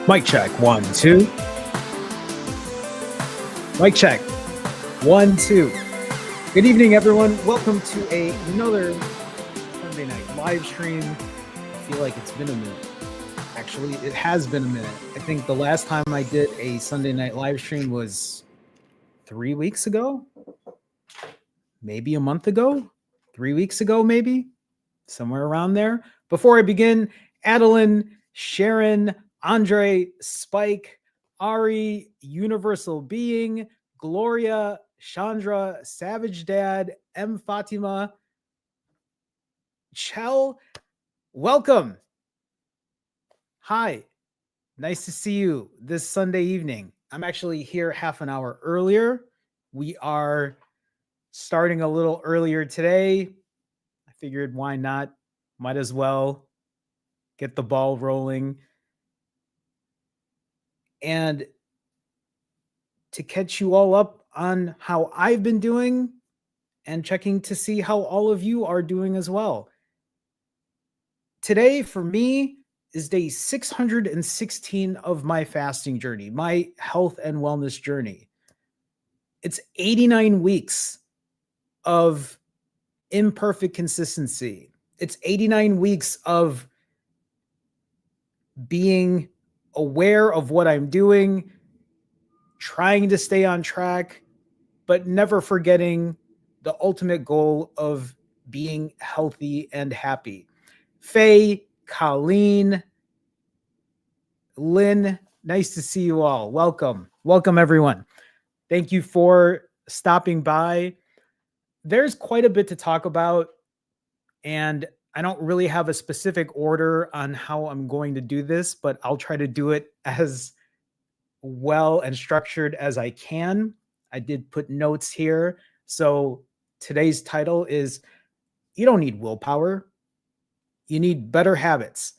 Mic check, 1, 2. Mic check, 1, 2. Good evening, everyone. Welcome to another Sunday night live stream. I feel like it's been a minute. Actually, it has been a minute. I think the last time I did a Sunday night live stream was 3 weeks ago, maybe a month ago, 3 weeks ago, maybe somewhere around there. Before I begin, Adeline, Sharon, Andre, Spike, Ari, Universal Being, Gloria, Chandra, Savage Dad, M. Fatima, Chell, welcome. Hi, nice to see you this Sunday evening. I'm actually here half an hour earlier. We are starting a little earlier today. I figured why not? Might as well get the ball rolling. And to catch you all up on how I've been doing and checking to see how all of you are doing as well. Today, for me, is day 616 of my fasting journey, my health and wellness journey. It's 89 weeks of imperfect consistency. It's 89 weeks of being aware of what I'm doing, trying to stay on track, but never forgetting the ultimate goal of being healthy and happy. Faye, Colleen, Lynn, nice to see you all. Welcome. Welcome, everyone. Thank you for stopping by. There's quite a bit to talk about, and I don't really have a specific order on how I'm going to do this, but I'll try to do it as well and structured as I can. I did put notes here. So today's title is You Don't Need Willpower. You Need Better Habits.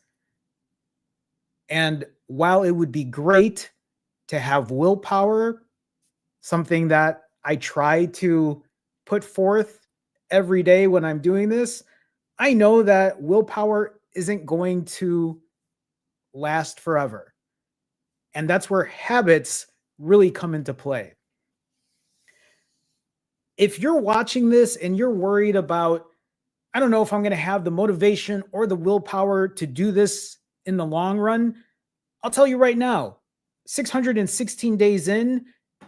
And while it would be great to have willpower, something that I try to put forth every day when I'm doing this, I know that willpower isn't going to last forever. And that's where habits really come into play. If you're watching this and you're worried about, I don't know if I'm going to have the motivation or the willpower to do this in the long run, I'll tell you right now, 616 days in,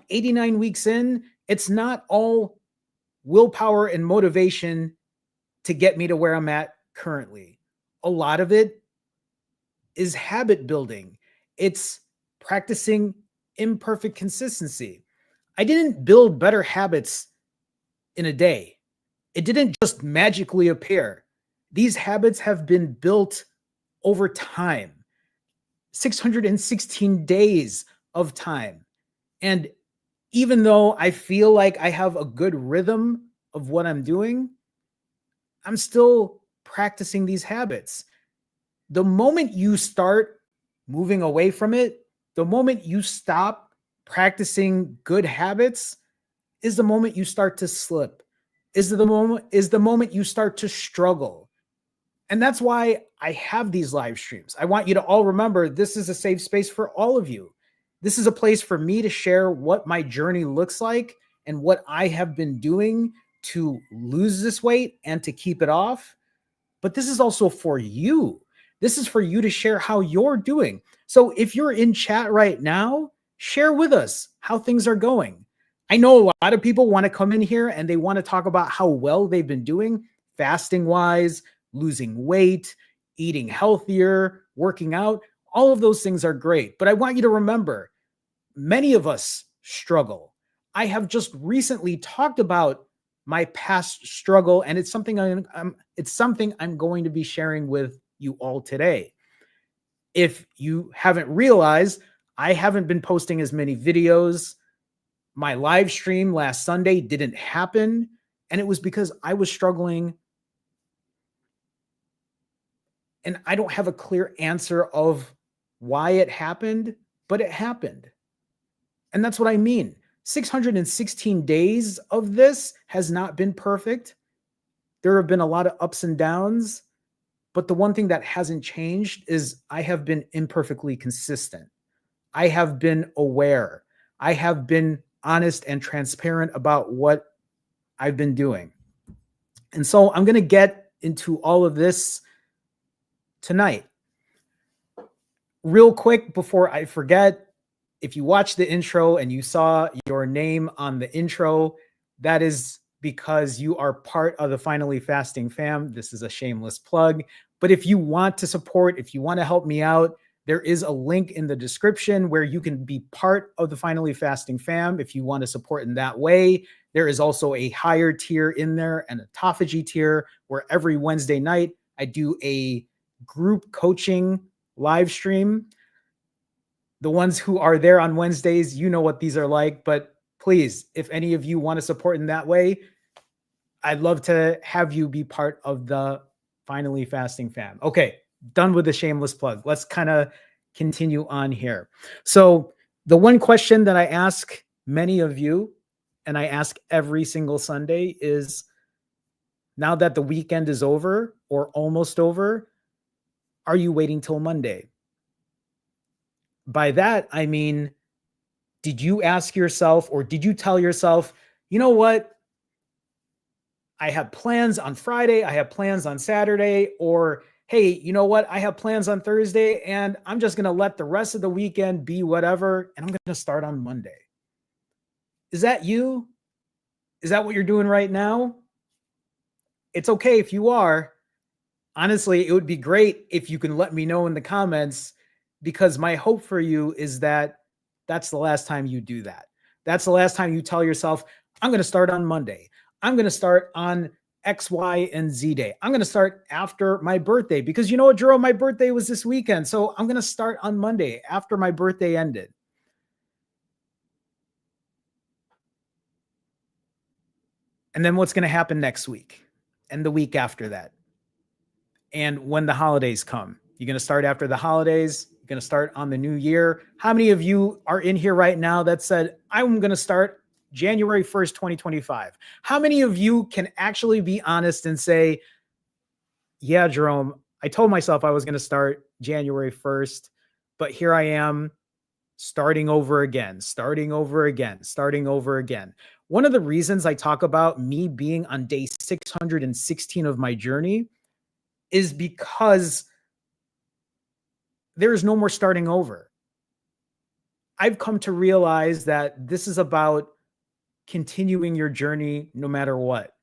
89 weeks in, it's not all willpower and motivation to get me to where I'm at currently. A lot of it is habit building. It's practicing imperfect consistency. I didn't build better habits in a day. It didn't just magically appear. These habits have been built over time. 616 days of time. And even though I feel like I have a good rhythm of what I'm doing, I'm still practicing these habits. The moment you start moving away from it, the moment you stop practicing good habits is the moment you start to slip, is the moment you start to struggle. And that's why I have these live streams. I want you to all remember this is a safe space for all of you. This is a place for me to share what my journey looks like and what I have been doing to lose this weight and to keep it off. But this is also for you. This is for you to share how you're doing. So if you're in chat right now, share with us how things are going. I know a lot of people want to come in here and they want to talk about how well they've been doing fasting wise, losing weight, eating healthier, working out. All of those things are great. But I want you to remember, many of us struggle. I have just recently talked about my past struggle, and it's something I'm going to be sharing with you all today. If you haven't realized, I haven't been posting as many videos. My live stream last Sunday didn't happen, and it was because I was struggling. And I don't have a clear answer of why it happened, but it happened. And that's what I mean. 616 days of this has not been perfect. There have been a lot of ups and downs, but the one thing that hasn't changed is I have been imperfectly consistent. I have been aware. I have been honest and transparent about what I've been doing. And so I'm going to get into all of this tonight. Real quick before I forget, if you watched the intro and you saw your name on the intro, that is because you are part of the Finally Fasting fam. This is a shameless plug. But if you want to support, if you want to help me out, there is a link in the description where you can be part of the Finally Fasting fam if you want to support in that way. There is also a higher tier in there and a autophagy tier where every Wednesday night I do a group coaching live stream. The ones who are there on Wednesdays, you know what these are like, but please, if any of you want to support in that way, I'd love to have you be part of the Finally Fasting fam. Okay, done with the shameless plug. Let's kind of continue on here. So the one question that I ask many of you, and I ask every single Sunday, is now that the weekend is over or almost over, are you waiting till Monday? By that, I mean, did you ask yourself or did you tell yourself, you know what? I have plans on Friday, I have plans on Saturday, or hey, you know what? I have plans on Thursday and I'm just going to let the rest of the weekend be whatever and I'm going to start on Monday. Is that you? Is that what you're doing right now? It's okay if you are. Honestly, it would be great if you can let me know in the comments, because my hope for you is that that's the last time you do that. That's the last time you tell yourself, I'm going to start on Monday. I'm going to start on X, Y, and Z day. I'm going to start after my birthday because you know what, Jerome, my birthday was this weekend. So I'm going to start on Monday after my birthday ended. And then what's going to happen next week and the week after that? And when the holidays come, you're going to start after the holidays. You're going to start on the new year. How many of you are in here right now that said, I'm going to start January 1st, 2025? How many of you can actually be honest and say, yeah, Jerome, I told myself I was going to start January 1st, but here I am starting over again, starting over again, starting over again. One of the reasons I talk about me being on day 616 of my journey is because there is no more starting over. I've come to realize that this is about continuing your journey no matter what,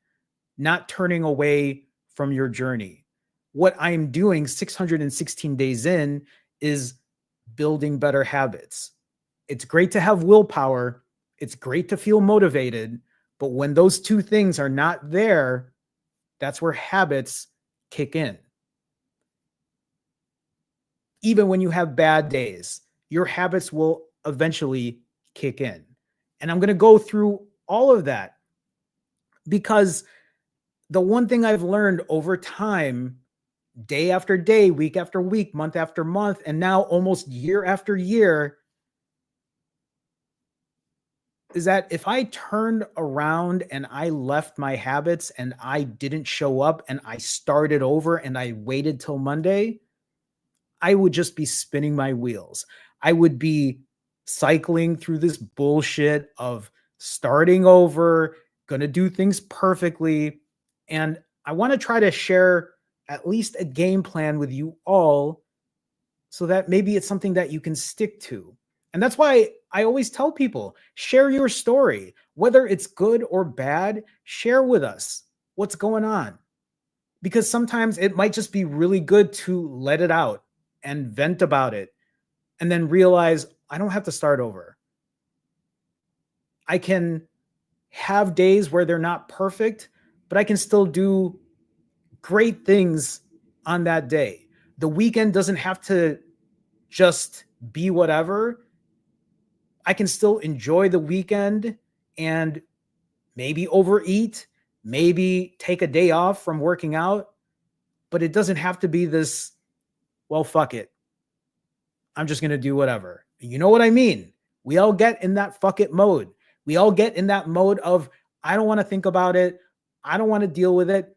not turning away from your journey. What I'm doing 616 days in is building better habits. It's great to have willpower. It's great to feel motivated. But when those two things are not there, that's where habits kick in. Even when you have bad days, your habits will eventually kick in. And I'm going to go through all of that because the one thing I've learned over time, day after day, week after week, month after month, and now almost year after year, is that if I turned around and I left my habits and I didn't show up and I started over and I waited till Monday, I would just be spinning my wheels. I would be cycling through this bullshit of starting over, going to do things perfectly. And I want to try to share at least a game plan with you all so that maybe it's something that you can stick to. And that's why I always tell people, share your story, whether it's good or bad, share with us what's going on. Because sometimes it might just be really good to let it out and vent about it and then realize I don't have to start over. I can have days where they're not perfect, but I can still do great things on that day. The weekend doesn't have to just be whatever. I can still enjoy the weekend and maybe overeat, maybe take a day off from working out, but it doesn't have to be this, well, fuck it. I'm just going to do whatever. You know what I mean? We all get in that fuck it mode. We all get in that mode of, I don't want to think about it. I don't want to deal with it.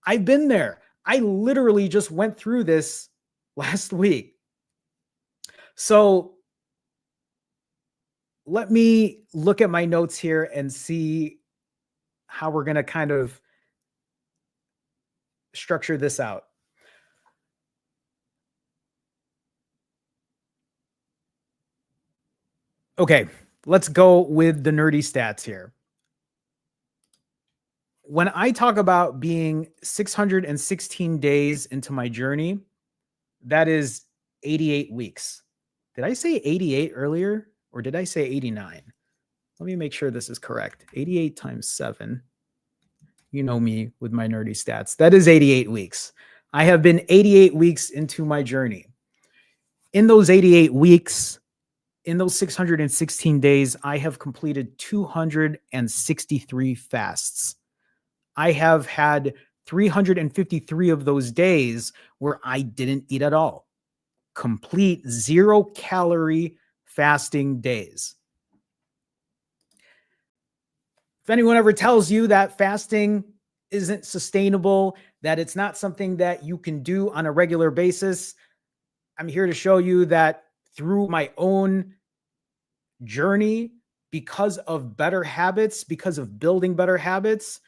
I've been there. I literally just went through this last week. So let me look at my notes here and see how we're going to kind of structure this out. Okay, let's go with the nerdy stats here. When I talk about being 616 days into my journey, that is 88 weeks. Did I say 88 earlier or did I say 89? Let me make sure this is correct. 88 times 7. You know me with my nerdy stats. That is 88 weeks. I have been 88 weeks into my journey. In those 88 weeks, in those 616 days, I have completed 263 fasts. I have had 353 of those days where I didn't eat at all. Complete 0-calorie fasting days. If anyone ever tells you that fasting isn't sustainable, that it's not something that you can do on a regular basis, I'm here to show you that through my own journey, because of better habits, because of building better habits,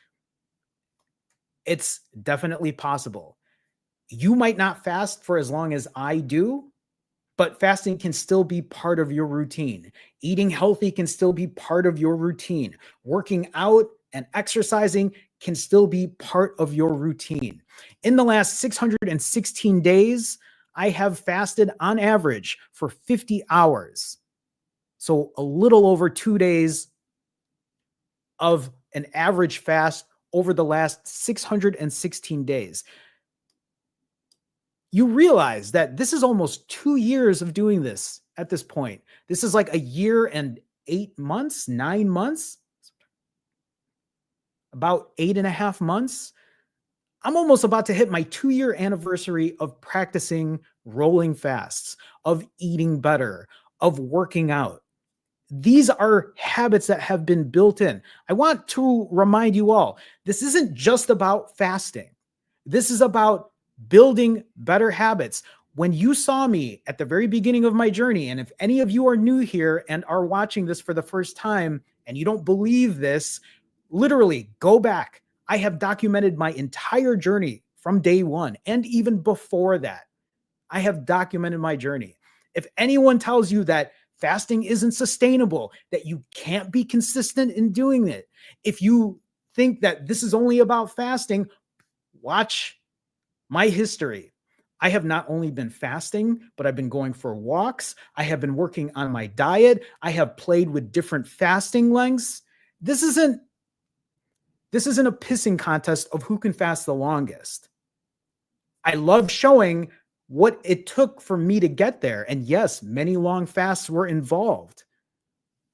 it's definitely possible. You might not fast for as long as I do, but fasting can still be part of your routine. Eating healthy can still be part of your routine. Working out and exercising can still be part of your routine. In the last 616 days, I have fasted on average for 50 hours. So a little over 2 days of an average fast over the last 616 days. You realize that this is almost 2 years of doing this at this point. This is like a year and 8 months, 9 months, about 8.5 months. I'm almost about to hit my 2-year anniversary of practicing rolling fasts, of eating better, of working out. These are habits that have been built in. I want to remind you all, this isn't just about fasting. This is about building better habits. When you saw me at the very beginning of my journey, and if any of you are new here and are watching this for the first time and you don't believe this, literally go back. I have documented my entire journey from day one and even before that. I have documented my journey. If anyone tells you that fasting isn't sustainable, that you can't be consistent in doing it, if you think that this is only about fasting, watch my history. I have not only been fasting, but I've been going for walks. I have been working on my diet. I have played with different fasting lengths. This isn't a pissing contest of who can fast the longest. I love showing what it took for me to get there. And yes, many long fasts were involved.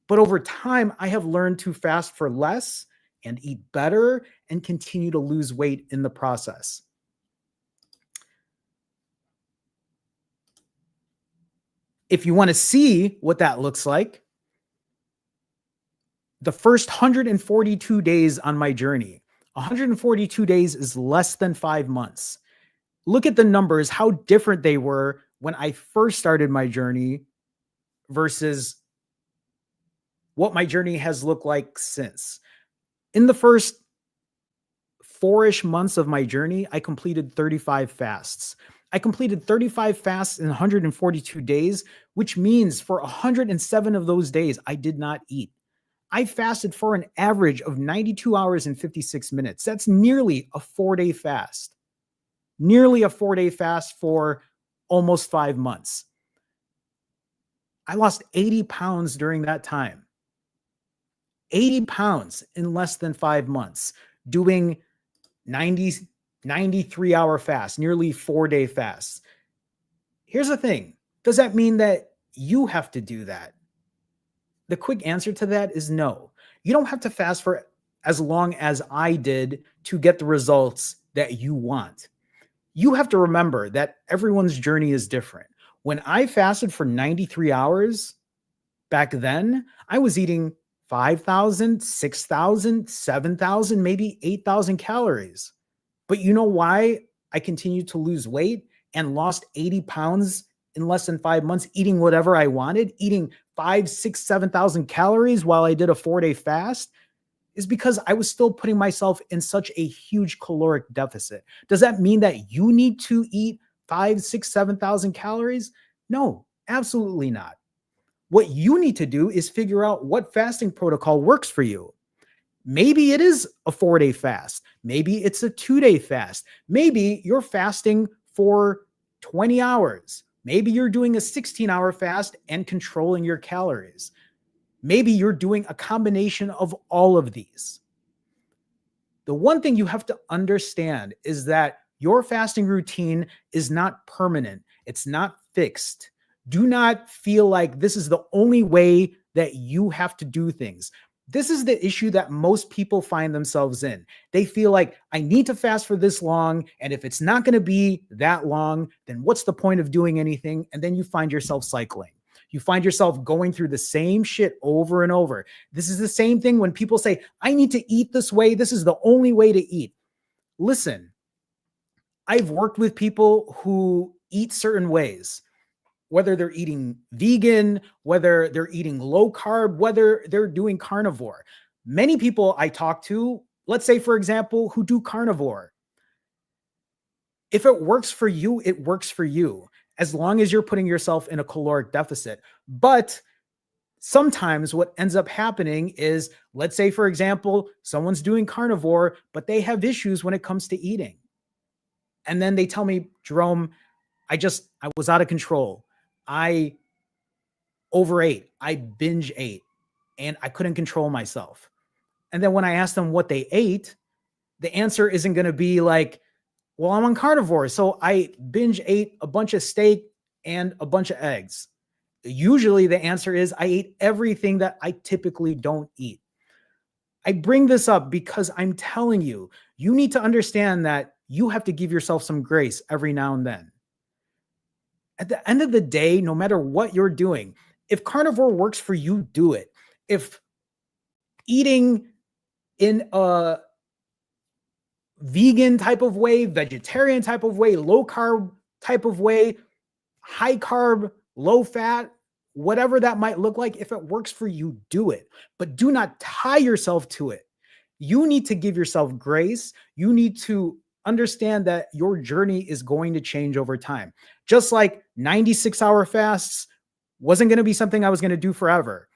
But over time, I have learned to fast for less and eat better and continue to lose weight in the process. If you want to see what that looks like, the first 142 days on my journey, 142 days is less than 5 months. Look at the numbers, how different they were when I first started my journey versus what my journey has looked like since. In the first 4-ish months of my journey, I completed 35 fasts. I completed 35 fasts in 142 days, which means for 107 of those days, I did not eat. I fasted for an average of 92 hours and 56 minutes. That's nearly a 4-day fast. Nearly a 4-day fast for almost 5 months. I lost 80 pounds during that time. 80 pounds in less than 5 months, doing 93-hour fast, nearly 4-day fasts. Here's the thing. Does that mean that you have to do that? The quick answer to that is no. You don't have to fast for as long as I did to get the results that you want. You have to remember that everyone's journey is different. When I fasted for 93 hours back then, I was eating 5,000, 6,000, 7,000, maybe 8,000 calories. But you know why I continued to lose weight and lost 80 pounds in less than 5 months, eating whatever I wanted, eating 5, 6, 7,000 calories while I did a 4-day fast is because I was still putting myself in such a huge caloric deficit. Does that mean that you need to eat 5, 6, 7,000 calories? No, absolutely not. What you need to do is figure out what fasting protocol works for you. Maybe it is a 4-day fast. Maybe it's a 2-day fast. Maybe you're fasting for 20 hours. Maybe you're doing a 16-hour fast and controlling your calories. Maybe you're doing a combination of all of these. The one thing you have to understand is that your fasting routine is not permanent. It's not fixed. Do not feel like this is the only way that you have to do things. This is the issue that most people find themselves in. They feel like I need to fast for this long. And if it's not going to be that long, then what's the point of doing anything? And then you find yourself cycling. You find yourself going through the same shit over and over. This is the same thing when people say, I need to eat this way. This is the only way to eat. Listen, I've worked with people who eat certain ways, whether they're eating vegan, whether they're eating low carb, whether they're doing carnivore. Many people I talk to, let's say, for example, who do carnivore. If it works for you, it works for you, as long as you're putting yourself in a caloric deficit. But sometimes what ends up happening is, let's say, for example, someone's doing carnivore, but they have issues when it comes to eating. And then they tell me, Jerome, I was out of control. I overate. I binge ate and I couldn't control myself. And then when I ask them what they ate, the answer isn't going to be like, well, I'm on carnivore, so I binge ate a bunch of steak and a bunch of eggs. Usually the answer is I ate everything that I typically don't eat. I bring this up because I'm telling you, you need to understand that you have to give yourself some grace every now and then. At the end of the day, no matter what you're doing, if carnivore works for you, do it. If eating in a vegan type of way, vegetarian type of way, low carb type of way, high carb, low fat, whatever that might look like, if it works for you, do it. But do not tie yourself to it. You need to give yourself grace. You need to understand that your journey is going to change over time. Just like 96-hour fasts wasn't going to be something I was going to do forever.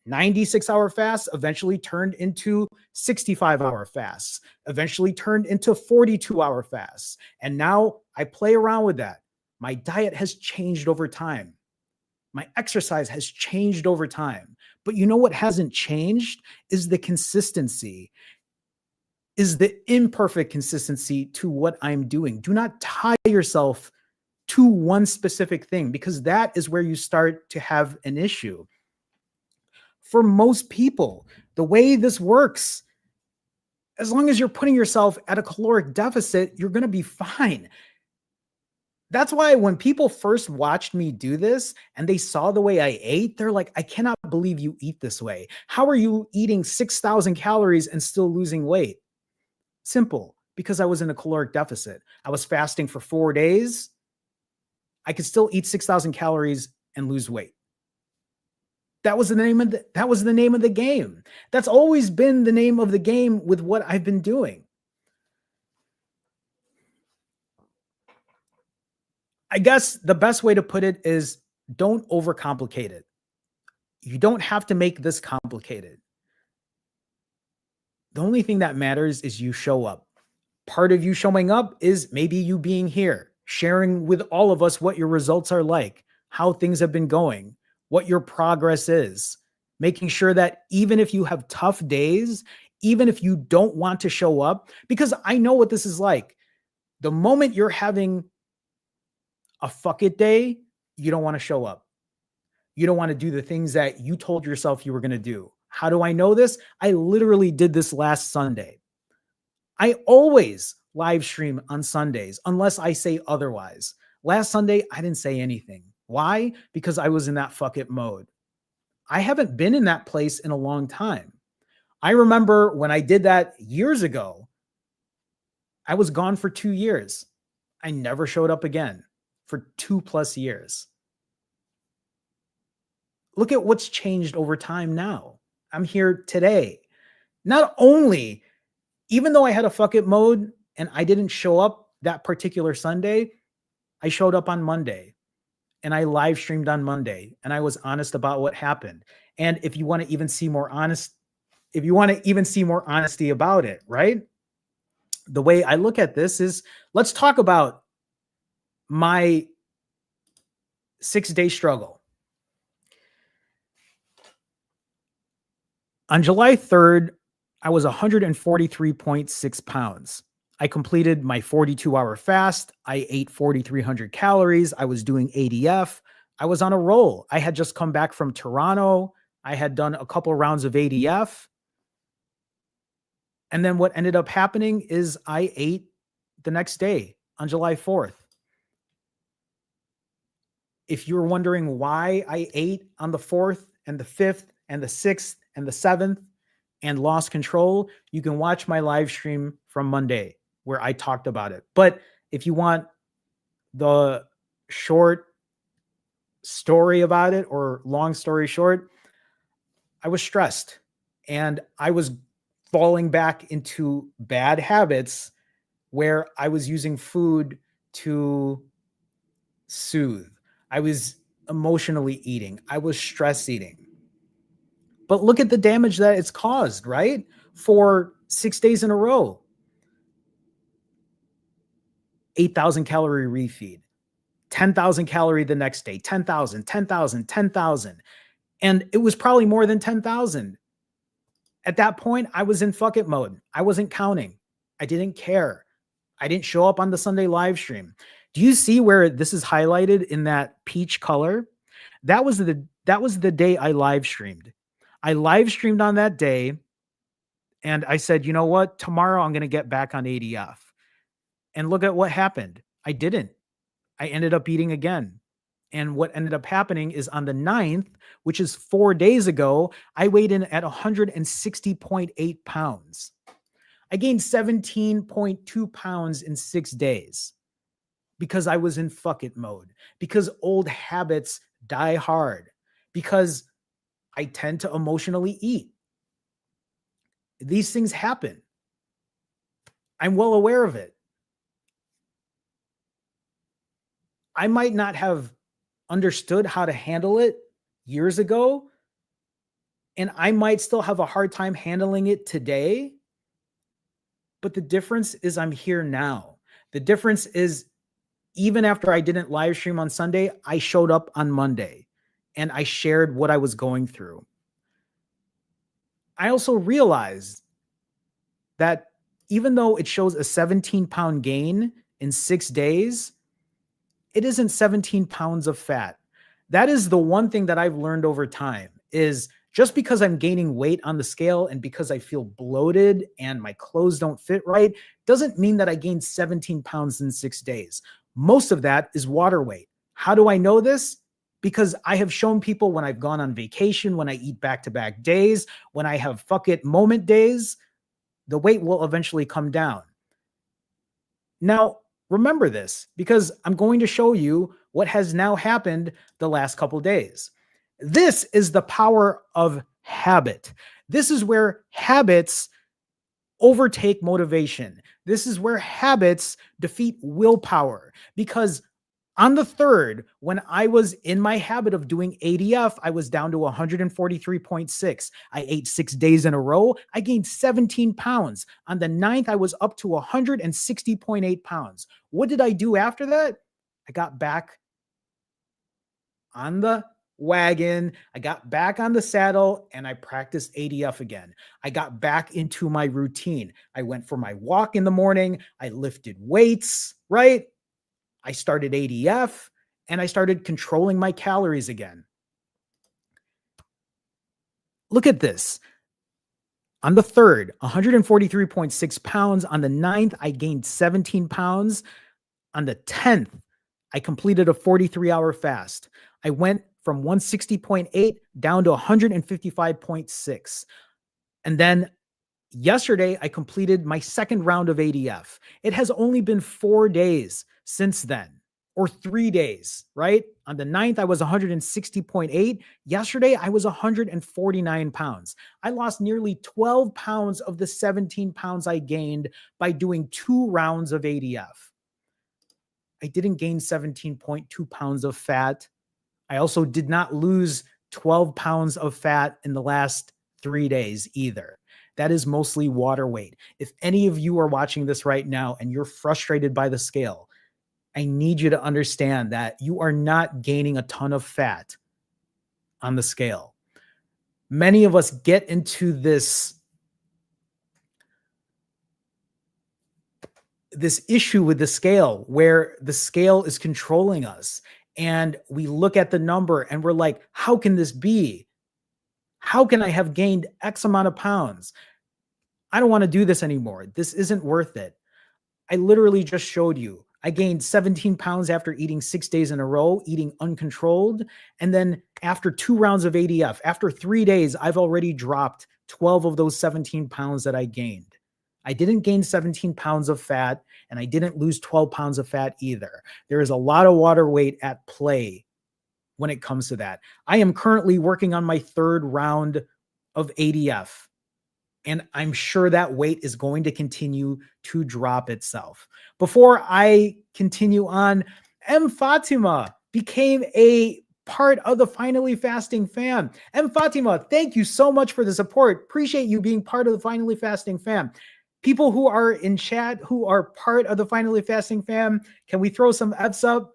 96-hour fasts eventually turned into 65-hour fasts, eventually turned into 42-hour fasts. And now I play around with that. My diet has changed over time. My exercise has changed over time. But you know what hasn't changed is the consistency, is the imperfect consistency to what I'm doing. Do not tie yourself to one specific thing, because that is where you start to have an issue. For most people, the way this works, as long as you're putting yourself at a caloric deficit, you're going to be fine. That's why when people first watched me do this and they saw the way I ate, they're like, I cannot believe you eat this way. How are you eating 6,000 calories and still losing weight? Simple, because I was in a caloric deficit. I was fasting for 4 days. I could still eat 6,000 calories and lose weight. That was the name of the game. That's always been the name of the game with what I've been doing. I guess the best way to put it is, don't overcomplicate it. You don't have to make this complicated. The only thing that matters is you show up. Part of you showing up is maybe you being here, sharing with all of us what your results are like, how things have been going, what your progress is, making sure that even if you have tough days, even if you don't want to show up, because I know what this is like. The moment you're having a fuck it day, you don't want to show up. You don't want to do the things that you told yourself you were going to do. How do I know this? I literally did this last Sunday. I always live stream on Sundays unless I say otherwise. Last Sunday, I didn't say anything. Why? Because I was in that fuck it mode. I haven't been in that place in a long time. I remember when I did that years ago, I was gone for 2 years. I never showed up again for 2+ years. Look at what's changed over time now. I'm here today. Not only, even though I had a fuck it mode and I didn't show up that particular Sunday, I showed up on Monday and I live streamed on Monday and I was honest about what happened. And if you want to even see more honest, if you want to even see more honesty about it, right? The way I look at this is, let's talk about my 6-day struggle. On July 3rd, I was 143.6 pounds. I completed my 42-hour fast. I ate 4,300 calories. I was doing ADF. I was on a roll. I had just come back from Toronto. I had done a couple rounds of ADF. And then what ended up happening is I ate the next day on July 4th. If you're wondering why I ate on the 4th and the 5th and the 6th and the 7th and lost control, you can watch my live stream from Monday where I talked about it. But if you want the short story about it, or long story short, I was stressed and I was falling back into bad habits where I was using food to soothe. I was emotionally eating. I was stress eating. But look at the damage that it's caused, right? For 6 days in a row. 8,000 calorie refeed, 10,000 calorie the next day, 10,000, 10,000, 10,000. And it was probably more than 10,000. At that point, I was in fuck it mode. I wasn't counting. I didn't care. I didn't show up on the Sunday live stream. Do you see where this is highlighted in that peach color? That was the day I live streamed. I live streamed on that day and I said, you know what? Tomorrow I'm going to get back on ADF. And look at what happened. I didn't. I ended up eating again. And what ended up happening is on the 9th, which is 4 days ago, I weighed in at 160.8 pounds. I gained 17.2 pounds in 6 days because I was in fuck it mode, because old habits die hard, because I tend to emotionally eat. These things happen. I'm well aware of it. I might not have understood how to handle it years ago, and I might still have a hard time handling it today. But the difference is I'm here now. The difference is, even after I didn't live stream on Sunday, I showed up on Monday and I shared what I was going through. I also realized that even though it shows a 17-pound gain in 6 days, it isn't 17 pounds of fat. That is the one thing that I've learned over time, is just because I'm gaining weight on the scale and because I feel bloated and my clothes don't fit right, doesn't mean that I gained 17 pounds in 6 days. Most of that is water weight. How do I know this? Because I have shown people when I've gone on vacation, when I eat back-to-back days, when I have fuck it moment days, the weight will eventually come down. Now, remember this, because I'm going to show you what has now happened the last couple days. This is the power of habit. This is where habits overtake motivation. This is where habits defeat willpower. Because on the 3rd, when I was in my habit of doing ADF, I was down to 143.6. I ate 6 days in a row. I gained 17 pounds. On the 9th, I was up to 160.8 pounds. What did I do after that? I got back on the wagon. I got back on the saddle and I practiced ADF again. I got back into my routine. I went for my walk in the morning. I lifted weights, right? I started ADF and I started controlling my calories again. Look at this. On the 3rd, 143.6 pounds. On the 9th, I gained 17 pounds. On the 10th, I completed a 43-hour fast. I went from 160.8 down to 155.6. And then yesterday, I completed my 2nd round of ADF. It has only been 4 days since then. or 3 days, right? On the 9th, I was 160.8. Yesterday, I was 149 pounds. I lost nearly 12 pounds of the 17 pounds I gained by doing 2 rounds of ADF. I didn't gain 17.2 pounds of fat. I also did not lose 12 pounds of fat in the last 3 days either. That is mostly water weight. If any of you are watching this right now and you're frustrated by the scale, I need you to understand that you are not gaining a ton of fat on the scale. Many of us get into this issue with the scale where the scale is controlling us, and we look at the number and we're like, how can this be? How can I have gained X amount of pounds? I don't want to do this anymore. This isn't worth it. I literally just showed you. I gained 17 pounds after eating 6 days in a row, eating uncontrolled. And then after 2 rounds of ADF, after 3 days, I've already dropped 12 of those 17 pounds that I gained. I didn't gain 17 pounds of fat, and I didn't lose 12 pounds of fat either. There is a lot of water weight at play when it comes to that. I am currently working on my 3rd round of ADF. And I'm sure that weight is going to continue to drop itself. Before I continue on, M. Fatima became a part of the Finally Fasting fam. M. Fatima, thank you so much for the support. Appreciate you being part of the Finally Fasting fam. People who are in chat who are part of the Finally Fasting fam, can we throw some F's up?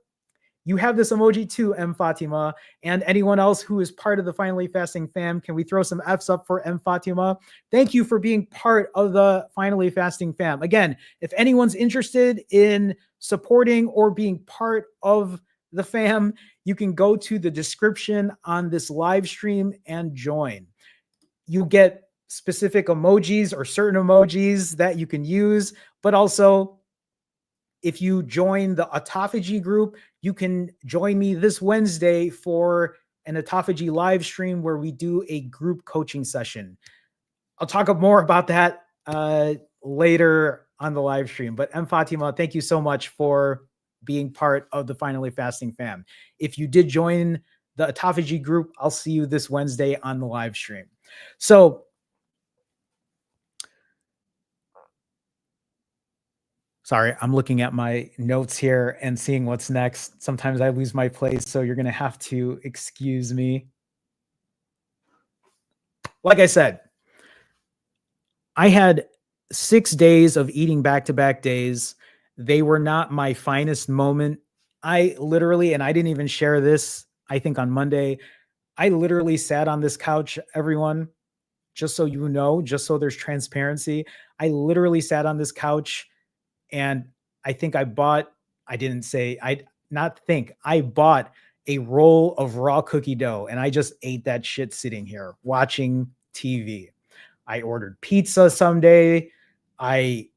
You have this emoji too, M. Fatima. And anyone else who is part of the Finally Fasting fam, can we throw some F's up for M. Fatima? Thank you for being part of the Finally Fasting fam. Again, if anyone's interested in supporting or being part of the fam, you can go to the description on this live stream and join. You get specific emojis or certain emojis that you can use, but also if you join the autophagy group, you can join me this Wednesday for an autophagy live stream where we do a group coaching session. I'll talk more about that later on the live stream. But M. Fatima, thank you so much for being part of the Finally Fasting fam. If you did join the autophagy group, I'll see you this Wednesday on the live stream. So sorry, I'm looking at my notes here and seeing what's next. Sometimes I lose my place, so you're going to have to excuse me. Like I said, I had 6 days of eating back-to-back days. They were not my finest moment. I literally, and I didn't even share this, I think on Monday, I literally sat on this couch, everyone, just so you know, just so there's transparency. I literally sat on this couch and I think I bought a roll of raw cookie dough and I just ate that shit sitting here watching TV. I ordered pizza someday. I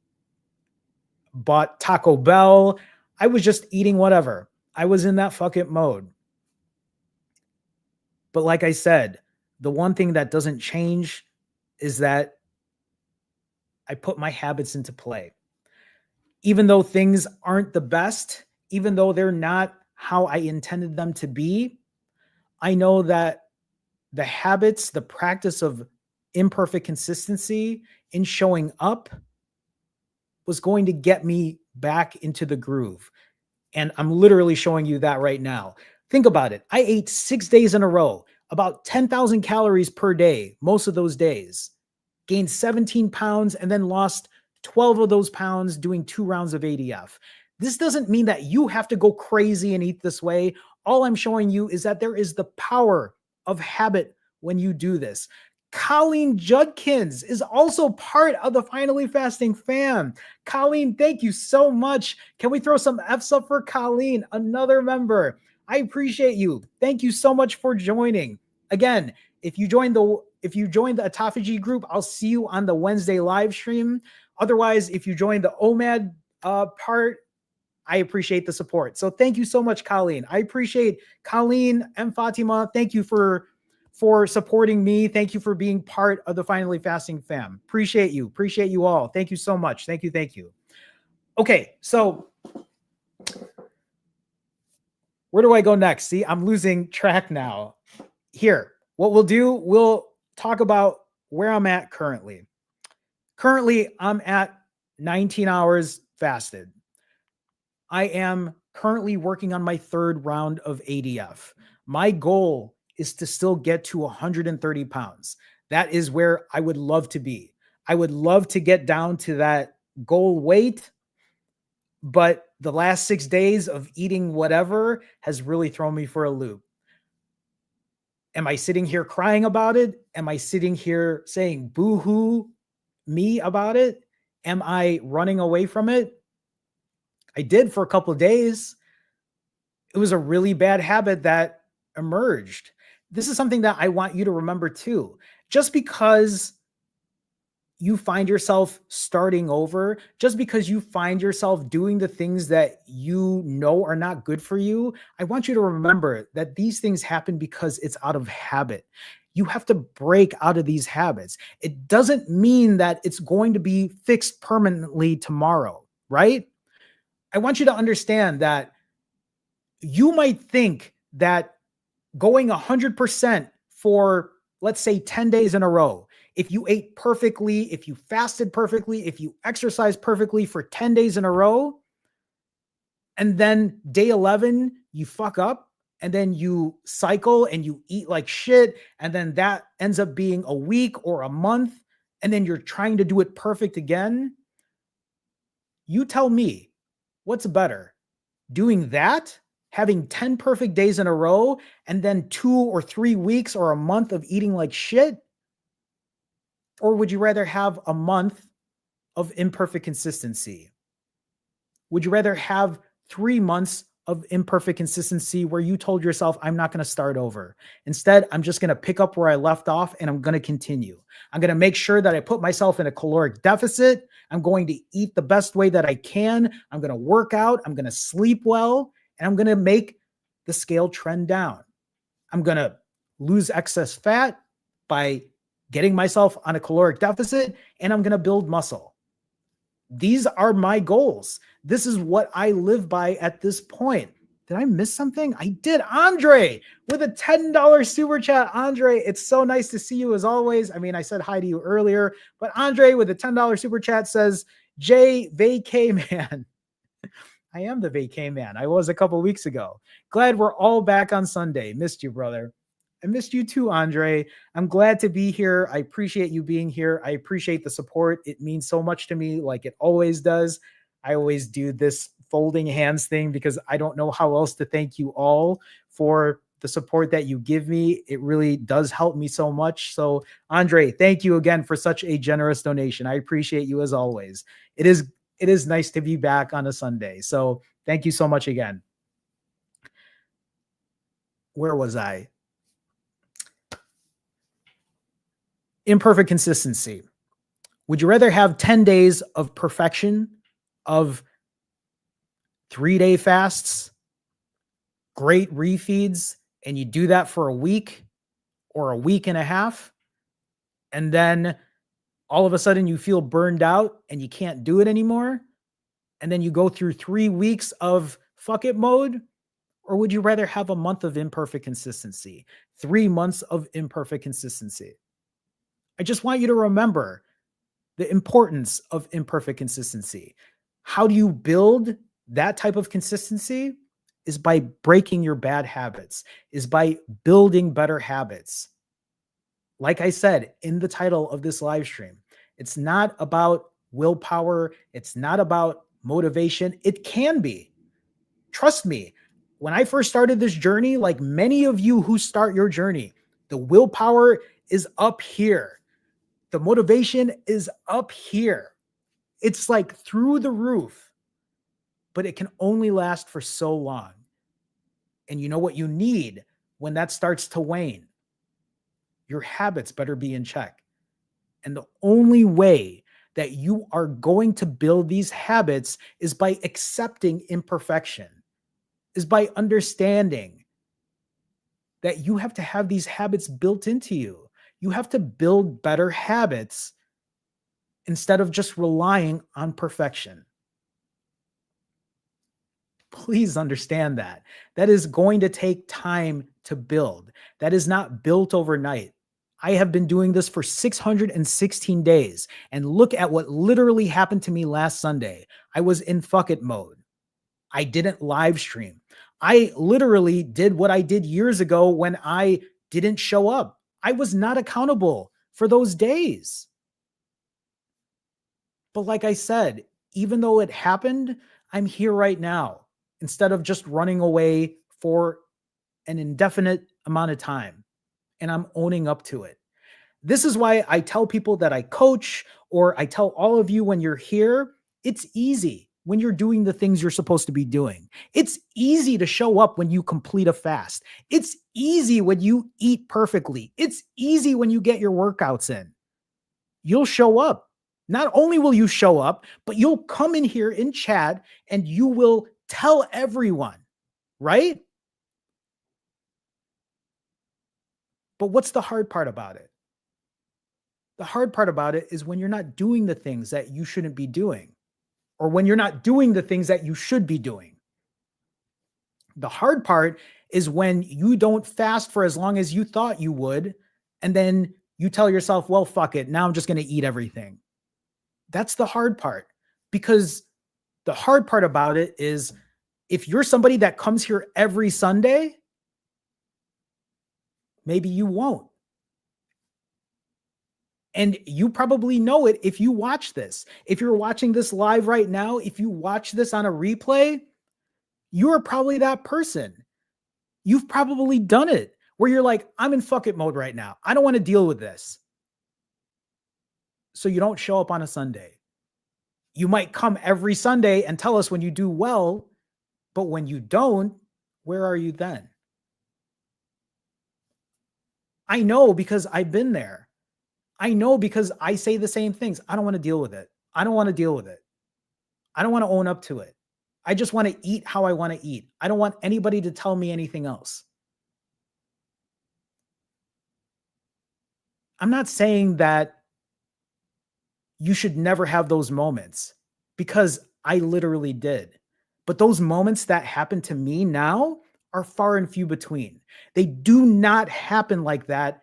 bought Taco Bell. I was just eating whatever. I was in that fuck it mode. But like I said, the one thing that doesn't change is that I put my habits into play. Even though things aren't the best, even though they're not how I intended them to be, I know that the habits, the practice of imperfect consistency in showing up was going to get me back into the groove. And I'm literally showing you that right now. Think about it. I ate 6 days in a row, about 10,000 calories per day, most of those days, gained 17 pounds and then lost 12 of those pounds doing 2 rounds of ADF. This doesn't mean that you have to go crazy and eat this way. All I'm showing you is that there is the power of habit when you do this. Colleen Judkins is also part of the Finally Fasting fam. Colleen, thank you so much. Can we throw some F's up for Colleen, another member? I appreciate you. Thank you so much for joining. Again, if you join the autophagy group, I'll see you on the Wednesday live stream. Otherwise, if you join the OMAD part, I appreciate the support. So thank you so much, Colleen. I appreciate Colleen and Fatima. Thank you for supporting me. Thank you for being part of the Finally Fasting fam. Appreciate you. Appreciate you all. Thank you so much. Thank you. Thank you. Okay, so Where do I go next? See, I'm losing track now. Here, what we'll do, we'll talk about where I'm at currently. Currently, I'm at 19 hours fasted. I am currently working on my third round of ADF. My goal is to still get to 130 pounds. That is where I would love to be. I would love to get down to that goal weight, but the last 6 days of eating whatever has really thrown me for a loop. Am I sitting here crying about it? Am I sitting here saying boo hoo me about it? Am I running away from it? I did for a couple of days. It was a really bad habit that emerged. This is something that I want you to remember too. Just because you find yourself starting over, just because you find yourself doing the things that you know are not good for you, I want you to remember that these things happen because it's out of habit. You have to break out of these habits. It doesn't mean that it's going to be fixed permanently tomorrow, right? I want you to understand that you might think that going 100% for, let's say, 10 days in a row, if you ate perfectly, if you fasted perfectly, if you exercised perfectly for 10 days in a row, and then day 11, you fuck up, and then you cycle and you eat like shit, and then that ends up being a week or a month, and then you're trying to do it perfect again. You tell me, what's better? Doing that, having 10 perfect days in a row, and then 2 or 3 weeks or a month of eating like shit? Or would you rather have a month of imperfect consistency? Would you rather have 3 months of imperfect consistency where you told yourself, I'm not going to start over? Instead, I'm just going to pick up where I left off and I'm going to continue. I'm going to make sure that I put myself in a caloric deficit. I'm going to eat the best way that I can. I'm going to work out. I'm going to sleep well. And I'm going to make the scale trend down. I'm going to lose excess fat by getting myself on a caloric deficit, and I'm going to build muscle. These are my goals. This is what I live by at this point. Did I miss something? I did. Andre with a $10 super chat. Andre, it's so nice to see you as always. I mean, I said hi to you earlier, but Andre with a $10 super chat says, Jay Vacay Man. I am the vacay man. I was a couple weeks ago. Glad we're all back on Sunday. Missed you, brother. I missed you too, Andre. I'm glad to be here. I appreciate you being here. I appreciate the support. It means so much to me, like it always does. I always do this folding hands thing because I don't know how else to thank you all for the support that you give me. It really does help me so much. So, Andre, thank you again for such a generous donation. I appreciate you as always. It is nice to be back on a Sunday. So thank you so much again. Where was I? Imperfect consistency. Would you rather have 10 days of perfection, of 3-day fasts, great refeeds, and you do that for a week or a week and a half, and then all of a sudden you feel burned out and you can't do it anymore, and then you go through 3 weeks of fuck it mode? Or would you rather have a month of imperfect consistency, 3 months of imperfect consistency? I just want you to remember the importance of imperfect consistency. How do you build that type of consistency? Is by breaking your bad habits, is by building better habits. Like I said in the title of this live stream, it's not about willpower. It's not about motivation. It can be. Trust me, when I first started this journey, like many of you who start your journey, the willpower is up here. The motivation is up here. It's like through the roof, but it can only last for so long. And you know what you need when that starts to wane? Your habits better be in check. And the only way that you are going to build these habits is by accepting imperfection, is by understanding that you have to have these habits built into you. You have to build better habits instead of just relying on perfection. Please understand that. That is going to take time to build. That is not built overnight. I have been doing this for 616 days. And look at what literally happened to me last Sunday. I was in fuck it mode. I didn't live stream. I literally did what I did years ago when I didn't show up. I was not accountable for those days. But like I said, even though it happened, I'm here right now instead of just running away for an indefinite amount of time. And I'm owning up to it. This is why I tell people that I coach, or I tell all of you when you're here, it's easy when you're doing the things you're supposed to be doing. It's easy to show up when you complete a fast. It's easy when you eat perfectly. It's easy when you get your workouts in. You'll show up. Not only will you show up, but you'll come in here in chat and you will tell everyone, right? But what's the hard part about it? The hard part about it is when you're not doing the things that you shouldn't be doing, or when you're not doing the things that you should be doing. The hard part is when you don't fast for as long as you thought you would, and then you tell yourself, well, fuck it. Now I'm just going to eat everything. That's the hard part, because the hard part about it is if you're somebody that comes here every Sunday, maybe you won't. And you probably know it if you watch this. If you're watching this live right now, if you watch this on a replay, you're probably that person. You've probably done it where you're like, I'm in fuck it mode right now. I don't want to deal with this. So you don't show up on a Sunday. You might come every Sunday and tell us when you do well, but when you don't, where are you then? I know because I've been there. I know because I say the same things. I don't want to deal with it. I don't want to deal with it. I don't want to own up to it. I just want to eat how I want to eat. I don't want anybody to tell me anything else. I'm not saying that you should never have those moments, because I literally did. But those moments that happen to me now are far and few between. They do not happen like that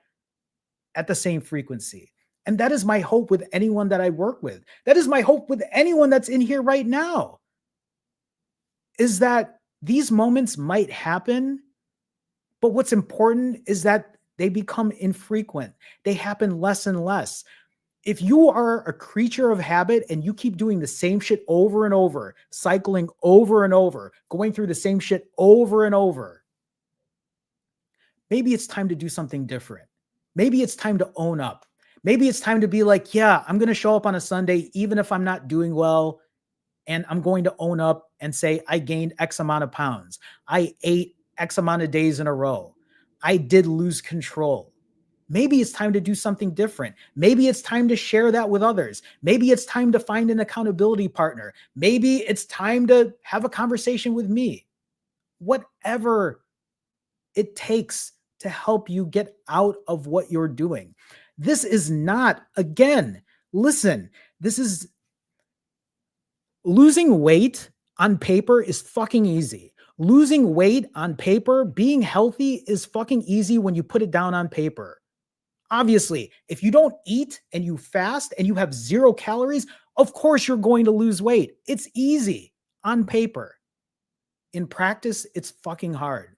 at the same frequency. And that is my hope with anyone that I work with. That is my hope with anyone that's in here right now, is that these moments might happen, but what's important is that they become infrequent. They happen less and less. If you are a creature of habit and you keep doing the same shit over and over, cycling over and over, going through the same shit over and over, maybe it's time to do something different. Maybe it's time to own up. Maybe it's time to be like, yeah, I'm going to show up on a Sunday, even if I'm not doing well. And I'm going to own up and say, I gained X amount of pounds. I ate X amount of days in a row. I did lose control. Maybe it's time to do something different. Maybe it's time to share that with others. Maybe it's time to find an accountability partner. Maybe it's time to have a conversation with me. Whatever it takes to help you get out of what you're doing. This is not, again, listen, this is losing weight on paper is fucking easy. Losing weight on paper, being healthy is fucking easy when you put it down on paper. Obviously, if you don't eat and you fast and you have 0 calories, of course you're going to lose weight. It's easy on paper. In practice, it's fucking hard.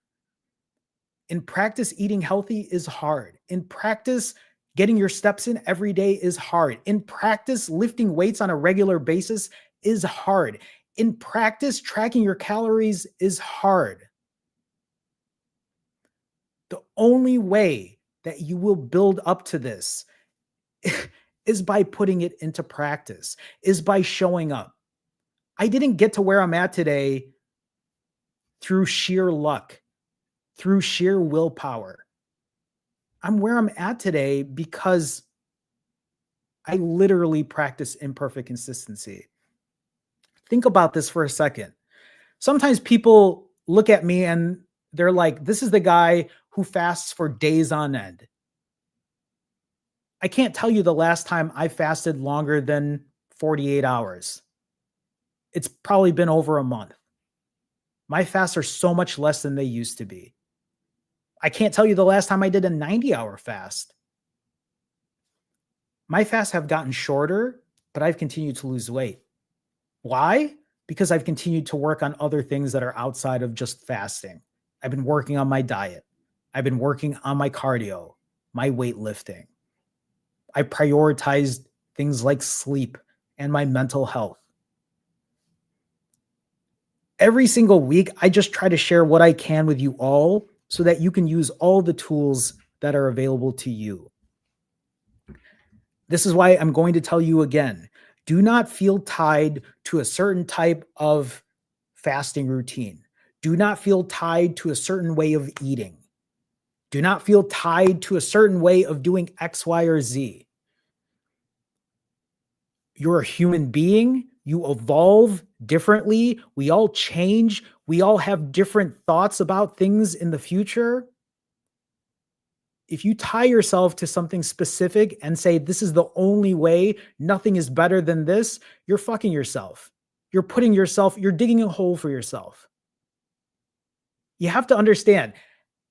In practice, eating healthy is hard. In practice, getting your steps in every day is hard. In practice, lifting weights on a regular basis is hard. In practice, tracking your calories is hard. The only way that you will build up to this is by putting it into practice, is by showing up. I didn't get to where I'm at today through sheer luck, through sheer willpower. I'm where I'm at today because I literally practice imperfect consistency. Think about this for a second. Sometimes people look at me and they're like, this is the guy who fasts for days on end. I can't tell you the last time I fasted longer than 48 hours. It's probably been over a month. My fasts are so much less than they used to be. I can't tell you the last time I did a 90-hour fast. My fasts have gotten shorter, but I've continued to lose weight. Why? Because I've continued to work on other things that are outside of just fasting. I've been working on my diet. I've been working on my cardio, my weightlifting. I prioritized things like sleep and my mental health. Every single week, I just try to share what I can with you all so that you can use all the tools that are available to you. This is why I'm going to tell you again, do not feel tied to a certain type of fasting routine. Do not feel tied to a certain way of eating. Do not feel tied to a certain way of doing X, Y, or Z. You're a human being. You evolve differently. We all change. We all have different thoughts about things in the future. If you tie yourself to something specific and say, this is the only way, nothing is better than this, you're fucking yourself. You're digging a hole for yourself. You have to understand,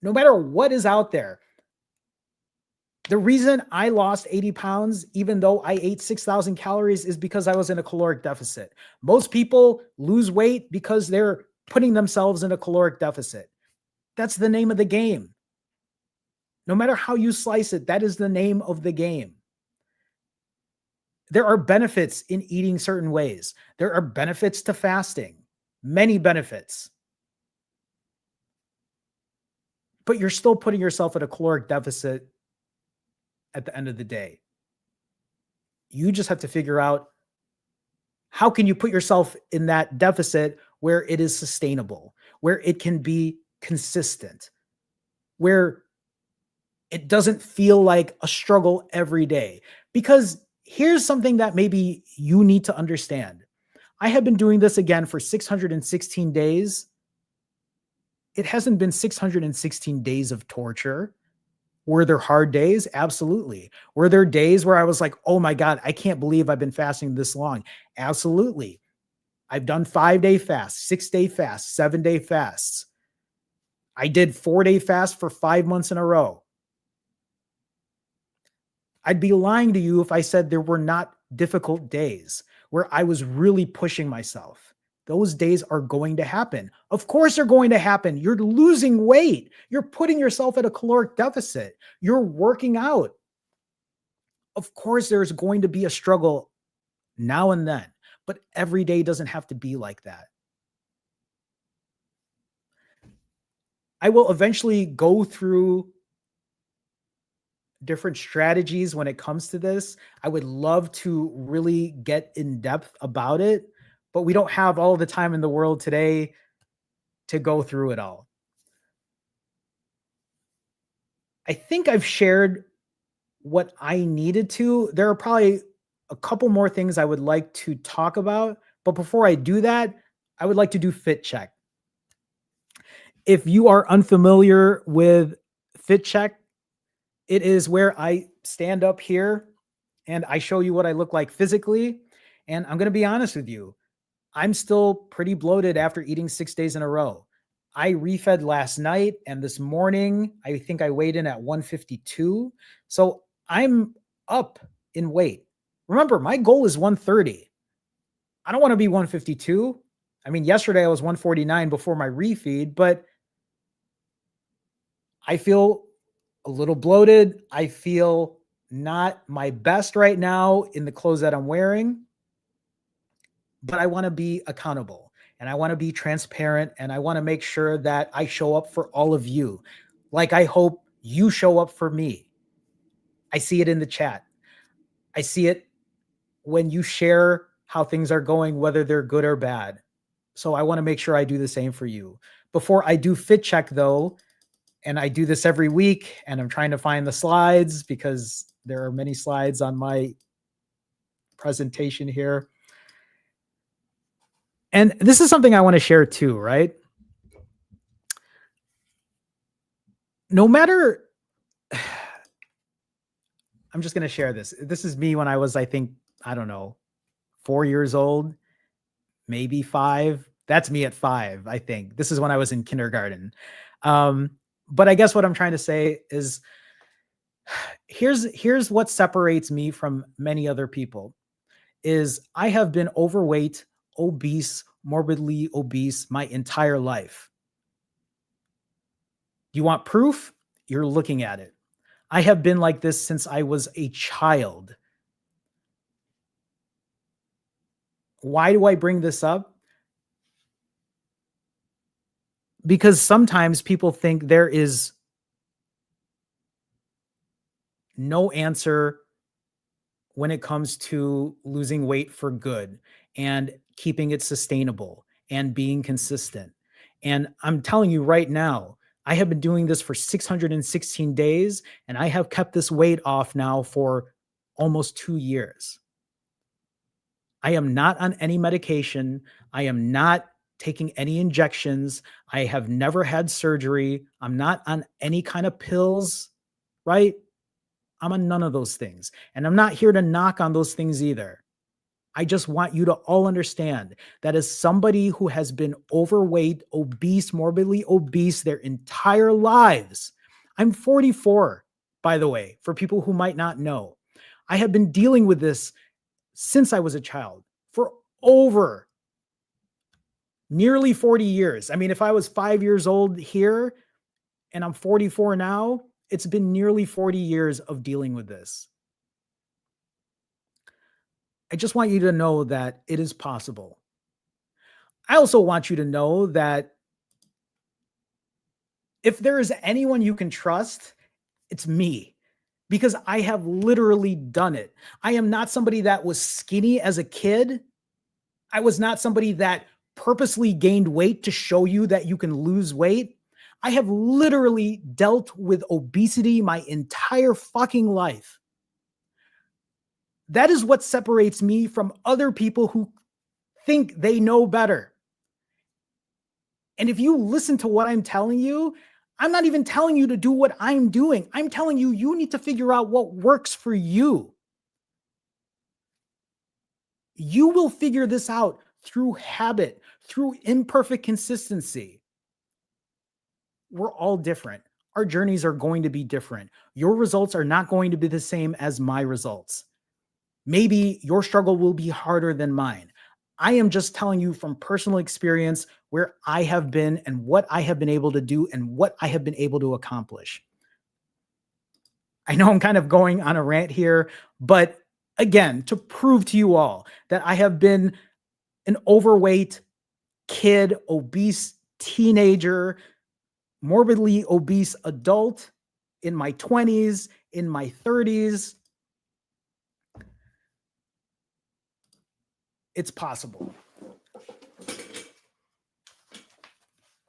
no matter what is out there, the reason I lost 80 pounds, even though I ate 6,000 calories, is because I was in a caloric deficit. Most people lose weight because they're putting themselves in a caloric deficit. That's the name of the game. No matter how you slice it, that is the name of the game. There are benefits in eating certain ways. There are benefits to fasting, many benefits. But you're still putting yourself at a caloric deficit at the end of the day. You just have to figure out, how can you put yourself in that deficit where it is sustainable, where it can be consistent, where it doesn't feel like a struggle every day? Because here's something that maybe you need to understand. I have been doing this again for 616 days. It hasn't been 616 days of torture. Were there hard days? Absolutely. Were there days where I was like, oh my God, I can't believe I've been fasting this long? Absolutely. I've done 5-day fasts, 6-day fasts, 7-day fasts. I did 4-day fast for 5 months in a row. I'd be lying to you if I said there were not difficult days where I was really pushing myself. Those days are going to happen. Of course they're going to happen. You're losing weight. You're putting yourself at a caloric deficit. You're working out. Of course there's going to be a struggle now and then, but every day doesn't have to be like that. I will eventually go through different strategies when it comes to this. I would love to really get in depth about it, but we don't have all the time in the world today to go through it all. I think I've shared what I needed to. There are probably a couple more things I would like to talk about, but before I do that, I would like to do Fit Check. If you are unfamiliar with Fit Check, it is where I stand up here and I show you what I look like physically. And I'm going to be honest with you, I'm still pretty bloated after eating 6 days in a row. I refed last night, and this morning, I think I weighed in at 152. So I'm up in weight. Remember, my goal is 130. I don't want to be 152. I mean, yesterday I was 149 before my refeed, but I feel a little bloated. I feel not my best right now in the clothes that I'm wearing, but I want to be accountable and I want to be transparent and I want to make sure that I show up for all of you. Like I hope you show up for me. I see it in the chat. I see it when you share how things are going, whether they're good or bad. So I want to make sure I do the same for you. Before I do Fit Check though, and I do this every week and I'm trying to find the slides because there are many slides on my presentation here. And this is something I want to share too, right? No matter, I'm just going to share this. This is me when I was, I think, I don't know, 4 years old, maybe 5. That's me at 5, I think. This is when I was in kindergarten. But I guess what I'm trying to say is here's what separates me from many other people is I have been overweight, obese, morbidly obese my entire life. You want proof? You're looking at it. I have been like this since I was a child. Why do I bring this up? Because sometimes people think there is no answer when it comes to losing weight for good and keeping it sustainable and being consistent. And I'm telling you right now, I have been doing this for 616 days and I have kept this weight off now for almost 2 years. I am not on any medication. I am not taking any injections. I have never had surgery. I'm not on any kind of pills, right? I'm on none of those things. And I'm not here to knock on those things either. I just want you to all understand that as somebody who has been overweight, obese, morbidly obese their entire lives, I'm 44, by the way, for people who might not know. I have been dealing with this since I was a child for over nearly 40 years. I mean, if I was 5 years old here and I'm 44 now, it's been nearly 40 years of dealing with this. I just want you to know that it is possible. I also want you to know that if there is anyone you can trust, it's me because I have literally done it. I am not somebody that was skinny as a kid. I was not somebody that purposely gained weight to show you that you can lose weight. I have literally dealt with obesity my entire fucking life. That is what separates me from other people who think they know better. And if you listen to what I'm telling you, I'm not even telling you to do what I'm doing. I'm telling you, you need to figure out what works for you. You will figure this out through habit, through imperfect consistency. We're all different. Our journeys are going to be different. Your results are not going to be the same as my results. Maybe your struggle will be harder than mine. I am just telling you from personal experience where I have been and what I have been able to do and what I have been able to accomplish. I know I'm kind of going on a rant here, but again, to prove to you all that I have been an overweight kid, obese teenager, morbidly obese adult in my 20s, in my 30s. It's possible.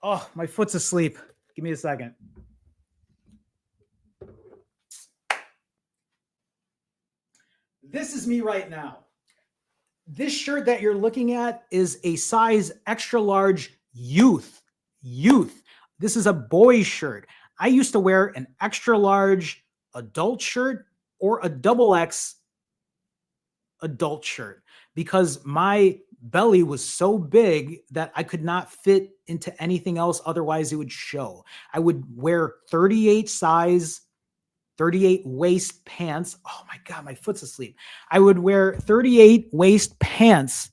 Oh, my foot's asleep. Give me a second. This is me right now. This shirt that you're looking at is a size extra large youth. Youth. This is a boy's shirt. I used to wear an extra large adult shirt or a double X adult shirt because my belly was so big that I could not fit into anything else. Otherwise, it would show. I would wear 38 size 38 waist pants. Oh my God, my foot's asleep. I would wear 38 waist pants.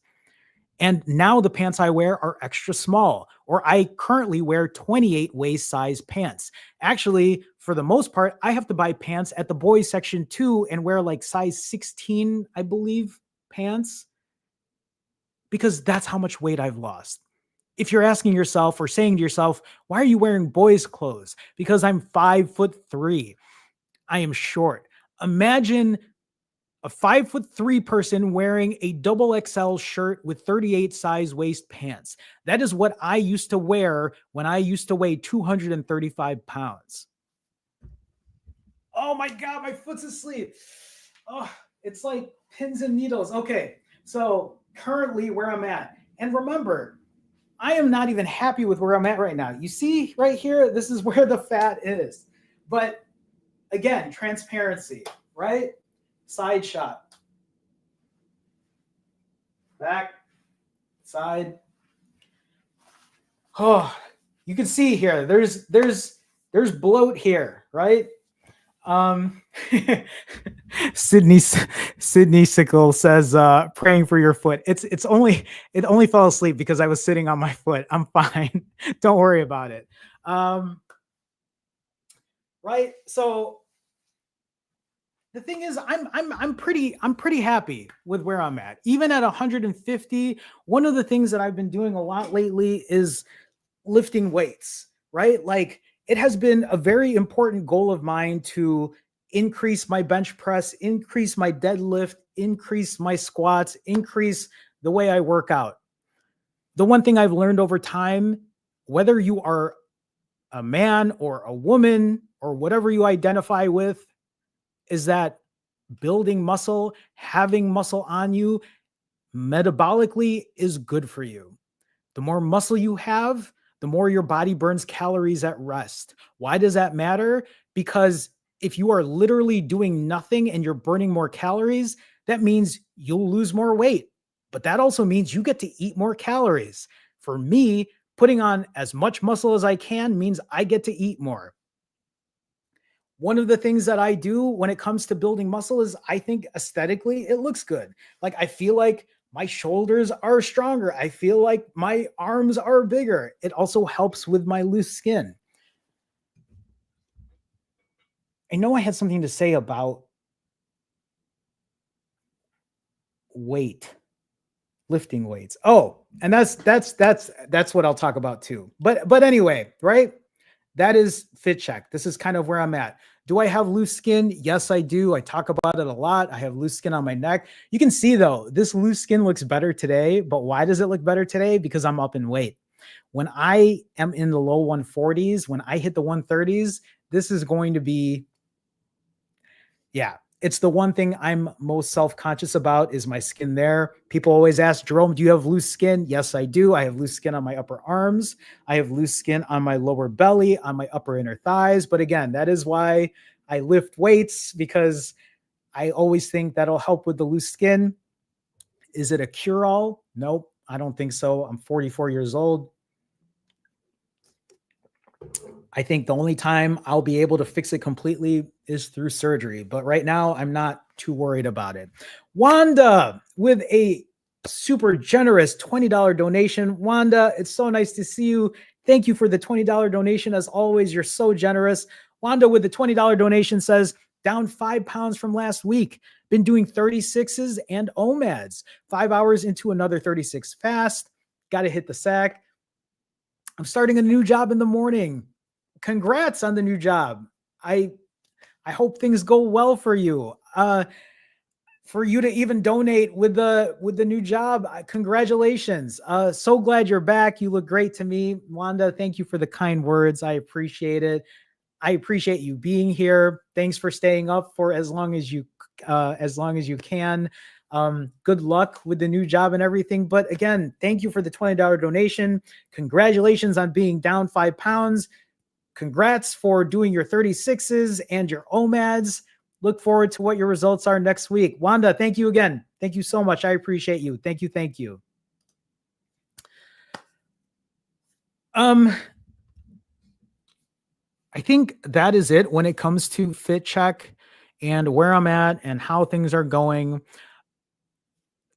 And now the pants I wear are extra small, or I currently wear 28 waist size pants. Actually, for the most part, I have to buy pants at the boys section too and wear like size 16, I believe, pants because that's how much weight I've lost. If you're asking yourself or saying to yourself, why are you wearing boys' clothes? Because I'm 5'3". I am short. Imagine a 5'3" person wearing a double XL shirt with 38 size waist pants. That is what I used to wear when I used to weigh 235 pounds. Oh my God, my foot's asleep. Oh, it's like pins and needles. Okay, so currently where I'm at. And remember, I am not even happy with where I'm at right now. You see right here, this is where the fat is. But again, transparency, right? Side shot. Back, side. Oh, you can see here. There's bloat here, right? Um, Sydney Sydney Sickle says, "Praying for your foot." It only fell asleep because I was sitting on my foot. I'm fine. Don't worry about it. Um, right. So the thing is, I'm pretty happy with where I'm at. Even at 150, one of the things that I've been doing a lot lately is lifting weights, right? Like it has been a very important goal of mine to increase my bench press, increase my deadlift, increase my squats, increase the way I work out. The one thing I've learned over time, whether you are a man or a woman or whatever you identify with, is that building muscle, having muscle on you metabolically is good for you. The more muscle you have, the more your body burns calories at rest. Why does that matter? Because if you are literally doing nothing and you're burning more calories, that means you'll lose more weight. But that also means you get to eat more calories. For me, putting on as much muscle as I can means I get to eat more. One of the things that I do when it comes to building muscle is I think aesthetically it looks good. Like I feel like my shoulders are stronger. I feel like my arms are bigger. It also helps with my loose skin. I know I had something to say about weight, lifting weights. Oh, and that's what I'll talk about too. But anyway, right? That is fit check. This is kind of where I'm at. Do I have loose skin? Yes, I do. I talk about it a lot. I have loose skin on my neck. You can see though, this loose skin looks better today. But why does it look better today? Because I'm up in weight. When I am in the low 140s, when I hit the 130s, this is going to be, yeah, it's the one thing I'm most self-conscious about is my skin there. People always ask, Jerome, do you have loose skin? Yes, I do. I have loose skin on my upper arms. I have loose skin on my lower belly, on my upper inner thighs. But again, that is why I lift weights, because I always think that'll help with the loose skin. Is it a cure-all? Nope, I don't think so. I'm 44 years old. I think the only time I'll be able to fix it completely is through surgery. But right now, I'm not too worried about it. Wanda with a super generous $20 donation. Wanda, it's so nice to see you. Thank you for the $20 donation. As always, you're so generous. Wanda with the $20 donation says, down 5 pounds from last week. Been doing 36s and OMADs. 5 hours into another 36 fast. Got to hit the sack. I'm starting a new job in the morning. Congrats on the new job. I I hope things go well for you. For you to even donate with the new job, congratulations. So glad you're back. You look great to me, Wanda. Thank you for the kind words. I appreciate it. I appreciate you being here. Thanks for staying up for as long as you can. Good luck with the new job and everything. But again, thank you for the $20 donation. Congratulations on being down 5 pounds. Congrats for doing your 36s and your OMADs. Look forward to what your results are next week. Wanda, thank you again. Thank you so much. I appreciate you. Thank you. Thank you. I think that is it when it comes to fit check and where I'm at and how things are going.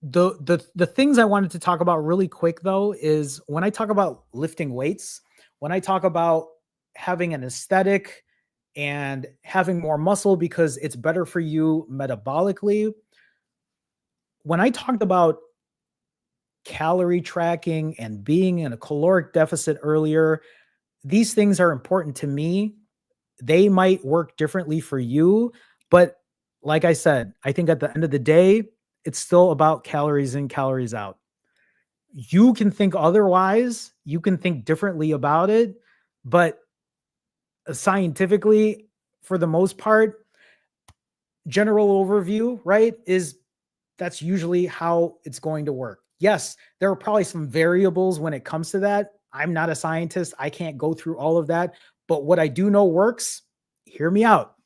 The things I wanted to talk about really quick though is when I talk about lifting weights, when I talk about having an aesthetic and having more muscle because it's better for you metabolically. When I talked about calorie tracking and being in a caloric deficit earlier, these things are important to me. They might work differently for you, but like I said, I think at the end of the day, it's still about calories in, calories out. You can think otherwise, you can think differently about it, but scientifically, for the most part, general overview, right, is that's usually how it's going to work. Yes, there are probably some variables when it comes to that. I'm not a scientist. I can't go through all of that. But what I do know works, hear me out.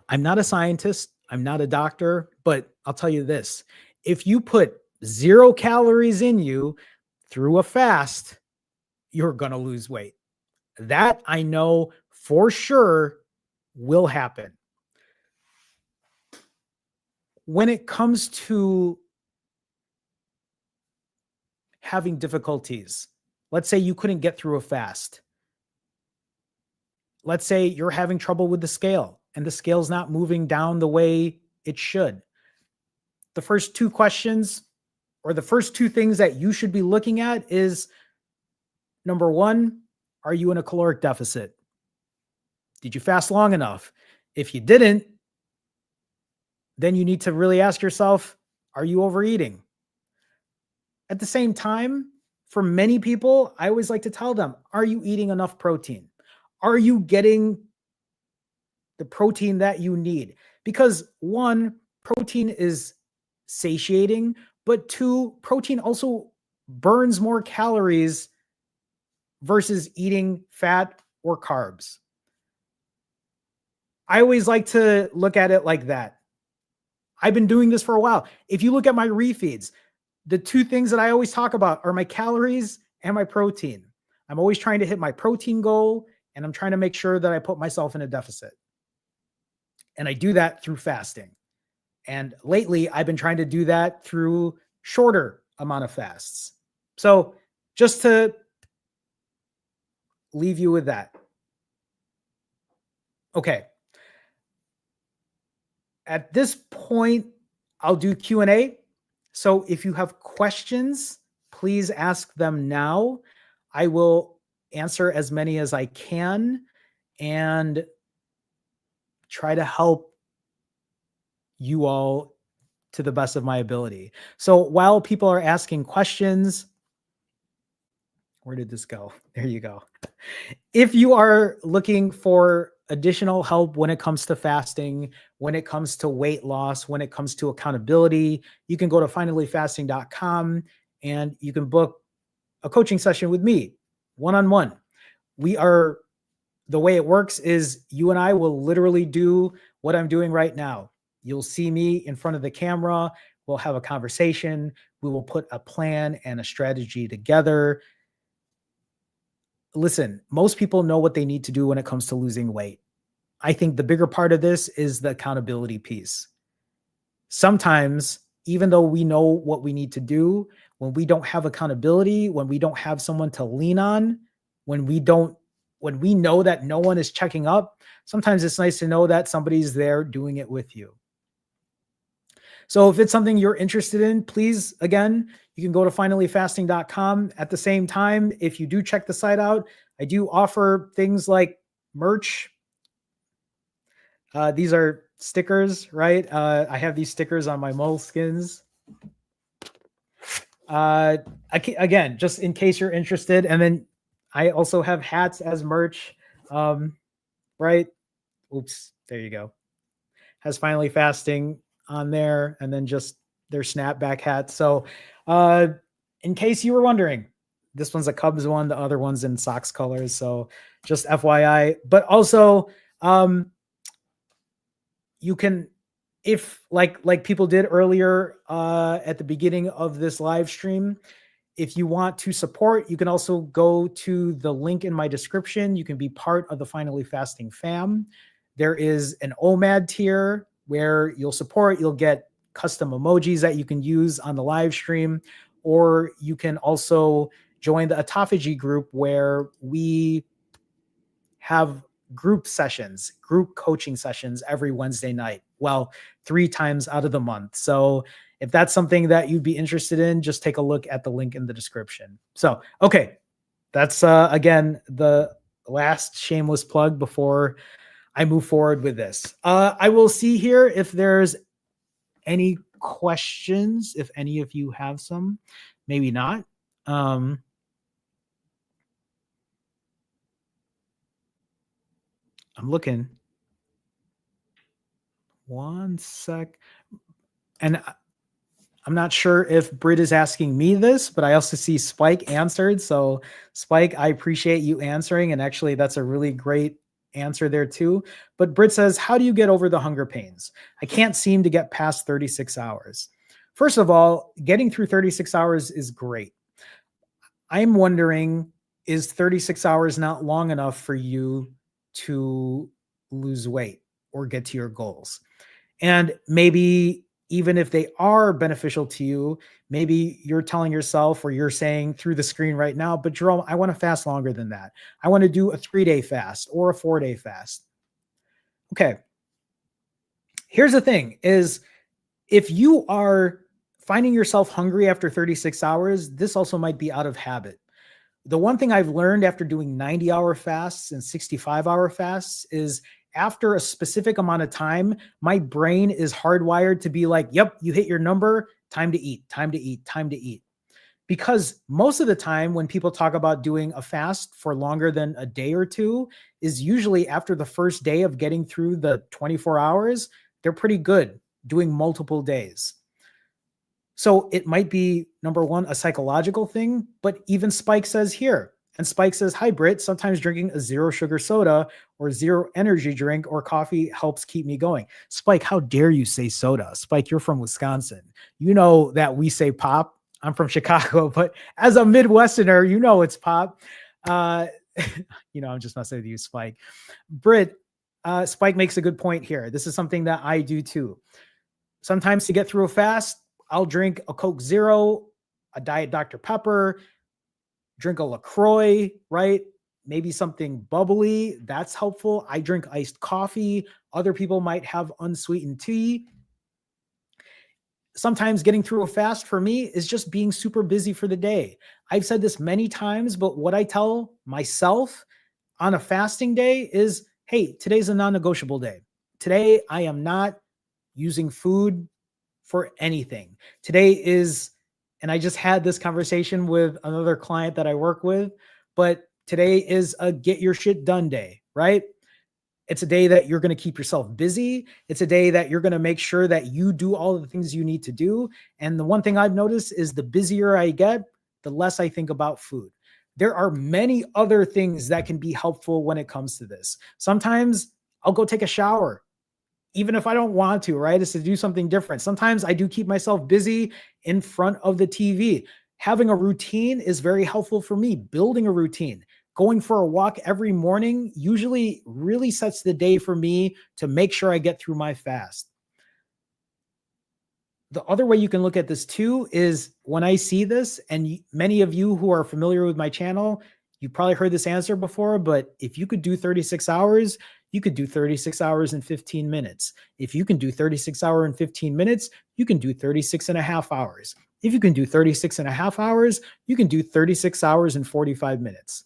I'm not a scientist. I'm not a doctor. But I'll tell you this, if you put 0 calories in you through a fast, you're going to lose weight. That I know for sure will happen. When it comes to having difficulties, let's say you couldn't get through a fast. Let's say you're having trouble with the scale and the scale's not moving down the way it should. The first two questions, or the first two things that you should be looking at is, number one, are you in a caloric deficit? Did you fast long enough? If you didn't, then you need to really ask yourself, are you overeating? At the same time, for many people, I always like to tell them, are you eating enough protein? Are you getting the protein that you need? Because one, protein is satiating, but two, protein also burns more calories versus eating fat or carbs. I always like to look at it like that. I've been doing this for a while. If you look at my refeeds, the two things that I always talk about are my calories and my protein. I'm always trying to hit my protein goal, and I'm trying to make sure that I put myself in a deficit. And I do that through fasting. And lately, I've been trying to do that through shorter amount of fasts. So just to leave you with that. Okay. At this point, I'll do Q&A. So if you have questions, please ask them now. I will answer as many as I can and try to help you all to the best of my ability. So while people are asking questions, where did this go? There you go. If you are looking for additional help when it comes to fasting, when it comes to weight loss, when it comes to accountability, you can go to finallyfasting.com and you can book a coaching session with me, one-on-one. The way it works is you and I will literally do what I'm doing right now. You'll see me in front of the camera. We'll have a conversation. We will put a plan and a strategy together. Listen, most people know what they need to do when it comes to losing weight. I think the bigger part of this is the accountability piece. Sometimes, even though we know what we need to do, when we don't have accountability, when we don't have someone to lean on, when we know that no one is checking up, sometimes it's nice to know that somebody's there doing it with you. So if it's something you're interested in, please, again, you can go to finallyfasting.com. At the same time, if you do check the site out, I do offer things like merch. These are stickers, right? I have these stickers on my moleskins. Again, just in case you're interested. And then I also have hats as merch, right? Oops, there you go. Has Finally Fasting on there, and then just their snapback hats. So in case you were wondering, this one's a Cubs one, the other one's in Sox colors. So just FYI, but also you can, if like people did earlier at the beginning of this live stream, if you want to support, you can also go to the link in my description. You can be part of the Finally Fasting fam. There is an OMAD tier where you'll support, you'll get custom emojis that you can use on the live stream, or you can also join the autophagy group where we have group sessions, group coaching sessions every Wednesday night. Well, 3 times out of the month. So if that's something that you'd be interested in, just take a look at the link in the description. So, okay. That's, again, the last shameless plug before I move forward with this. I will see here if there's any questions, if any of you have some, maybe not. I'm looking. One sec. And I'm not sure if Britt is asking me this, but I also see Spike answered. So Spike, I appreciate you answering. And actually that's a really great answer there too. But Britt says, how do you get over the hunger pains? I can't seem to get past 36 hours. First of all, getting through 36 hours is great. I'm wondering is 36 hours not long enough for you to lose weight or get to your goals? And maybe even if they are beneficial to you, maybe you're telling yourself or you're saying through the screen right now, but Jerome, I want to fast longer than that. I want to do a 3-day fast or a 4-day fast. Okay. Here's the thing is if you are finding yourself hungry after 36 hours, this also might be out of habit. The one thing I've learned after doing 90-hour fasts and 65-hour fasts is after a specific amount of time, my brain is hardwired to be like, yep, you hit your number, time to eat, time to eat, time to eat. Because most of the time when people talk about doing a fast for longer than a day or two is usually after the first day of getting through the 24 hours, they're pretty good doing multiple days. So it might be, number one, a psychological thing, but even Spike says here, and Spike says, hi, Britt, sometimes drinking a 0 sugar soda or 0 energy drink or coffee helps keep me going. Spike, how dare you say soda? Spike, you're from Wisconsin. You know that we say pop. I'm from Chicago, but as a Midwesterner, you know it's pop. I'm just messing with you, Spike. Britt, Spike makes a good point here. This is something that I do too. Sometimes to get through a fast, I'll drink a Coke Zero, a Diet Dr. Pepper, drink a LaCroix, right? Maybe something bubbly. That's helpful. I drink iced coffee. Other people might have unsweetened tea. Sometimes getting through a fast for me is just being super busy for the day. I've said this many times, but what I tell myself on a fasting day is, hey, today's a non-negotiable day. Today, I am not using food for anything. Today is, and I just had this conversation with another client that I work with, but today is a get your shit done day, right? It's a day that you're going to keep yourself busy. It's a day that you're going to make sure that you do all the things you need to do. And the one thing I've noticed is the busier I get, the less I think about food. There are many other things that can be helpful when it comes to this. Sometimes I'll go take a shower, even if I don't want to, right? It's to do something different. Sometimes I do keep myself busy in front of the TV. Having a routine is very helpful for me. Building a routine, going for a walk every morning usually really sets the day for me to make sure I get through my fast. The other way you can look at this too is when I see this, and many of you who are familiar with my channel, you probably heard this answer before, but if you could do 36 hours, you could do 36 hours and 15 minutes. If you can do 36 hours and 15 minutes, you can do 36 and a half hours. If you can do 36 and a half hours, you can do 36 hours and 45 minutes.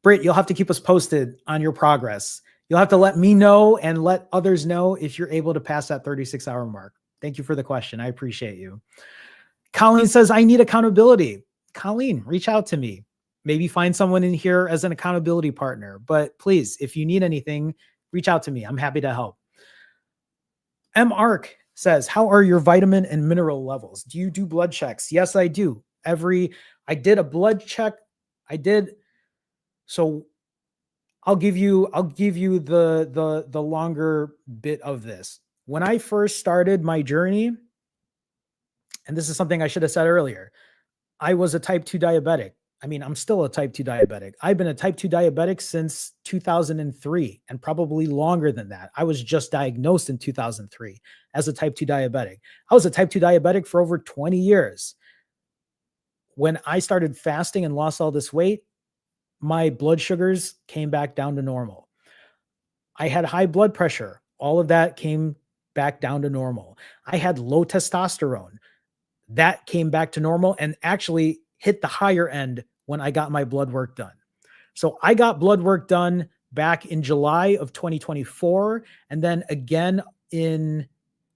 Britt, you'll have to keep us posted on your progress. You'll have to let me know and let others know if you're able to pass that 36-hour mark. Thank you for the question. I appreciate you. Colleen says, I need accountability. Colleen, reach out to me. Maybe find someone in here as an accountability partner. But please, if you need anything, reach out to me. I'm happy to help. M. Ark says, how are your vitamin and mineral levels? Do you do blood checks? Yes, I do. I did a blood check. So I'll give you the longer bit of this. When I first started my journey, and this is something I should have said earlier, I was a type 2 diabetic. I mean, I'm still a type 2 diabetic. I've been a type 2 diabetic since 2003 and probably longer than that. I was just diagnosed in 2003 as a type 2 diabetic. I was a type 2 diabetic for over 20 years. When I started fasting and lost all this weight, my blood sugars came back down to normal. I had high blood pressure. All of that came back down to normal. I had low testosterone. That came back to normal and actually hit the higher end when I got my blood work done. So I got blood work done back in July of 2024. And then again in,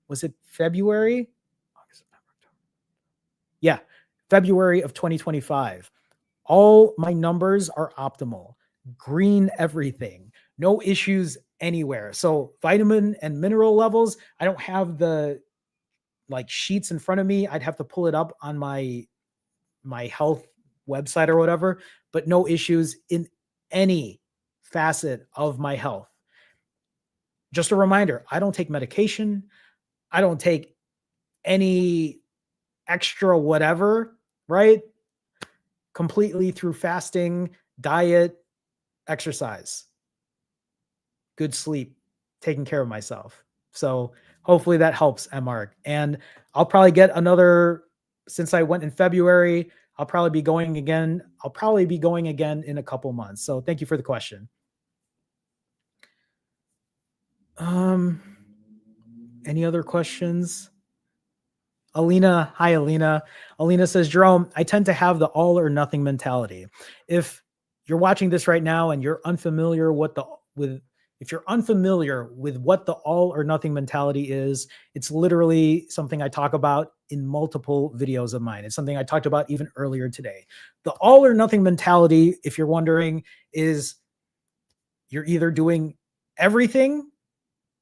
was it February? Yeah, February of 2025. All my numbers are optimal. Green everything. No issues anywhere. So vitamin and mineral levels, I don't have the sheets in front of me. I'd have to pull it up on my health website or whatever, but no issues in any facet of my health. Just a reminder, I don't take medication. I don't take any extra whatever, right? completely through fasting, diet, exercise, good sleep, taking care of myself. So hopefully that helps, Mark. And I'll probably get another, since I went in February, I'll probably be going again. I'll probably be going again in a couple months. So thank you for the question. Any other questions? Alina, hi Alina. Alina says, Jerome, I tend to have the all or nothing mentality. If you're watching this right now and you're unfamiliar if you're unfamiliar with what the all or nothing mentality is, it's literally something I talk about in multiple videos of mine. It's something I talked about even earlier today. The all or nothing mentality, if you're wondering, is you're either doing everything,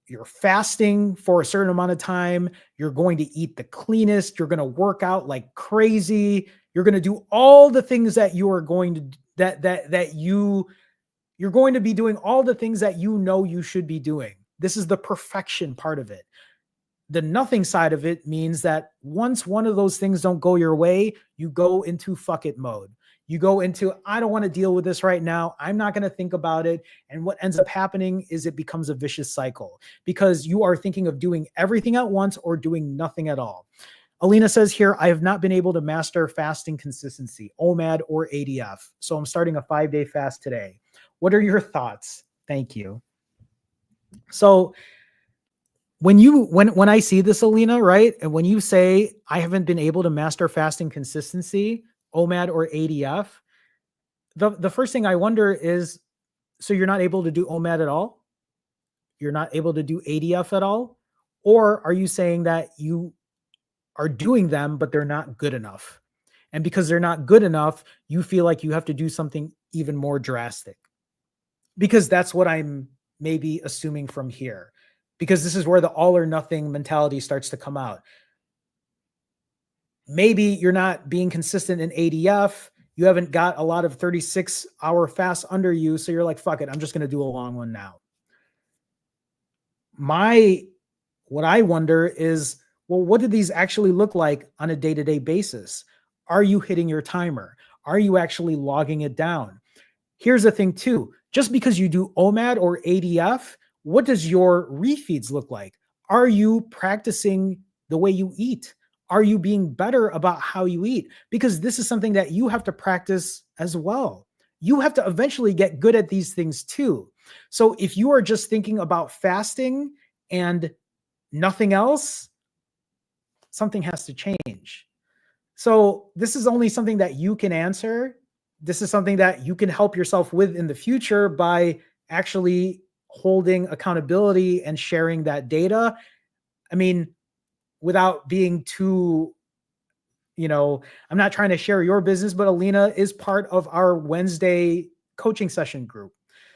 you're fasting for a certain amount of time, you're going to eat the cleanest, you're going to work out like crazy, you're going to do all the things that you are going to you're going to be doing all the things that you know you should be doing. This is the perfection part of it. The nothing side of it means that once one of those things don't go your way, you go into fuck it mode. You go into, I don't want to deal with this right now. I'm not going to think about it. And what ends up happening is it becomes a vicious cycle because you are thinking of doing everything at once or doing nothing at all. Alina says here, I have not been able to master fasting consistency, OMAD or ADF. So I'm starting a 5-day fast today. What are your thoughts? Thank you. So when I see this, Alina, right? And when you say I haven't been able to master fasting consistency, OMAD or ADF, the first thing I wonder is, so you're not able to do OMAD at all? You're not able to do ADF at all? Or are you saying that you are doing them, but they're not good enough? And because they're not good enough, you feel like you have to do something even more drastic? Because that's what I'm maybe assuming from here. Because this is where the all or nothing mentality starts to come out. Maybe you're not being consistent in ADF. You haven't got a lot of 36-hour fasts under you. So you're like, fuck it, I'm just going to do a long one now. What I wonder is, well, what do these actually look like on a day-to-day basis? Are you hitting your timer? Are you actually logging it down? Here's the thing too, just because you do OMAD or ADF, what does your refeeds look like? Are you practicing the way you eat? Are you being better about how you eat? Because this is something that you have to practice as well. You have to eventually get good at these things too. So if you are just thinking about fasting and nothing else, something has to change. So this is only something that you can answer. This is something that you can help yourself with in the future by actually holding accountability and sharing that data. I mean, without being too, I'm not trying to share your business, but Alina is part of our Wednesday coaching session group.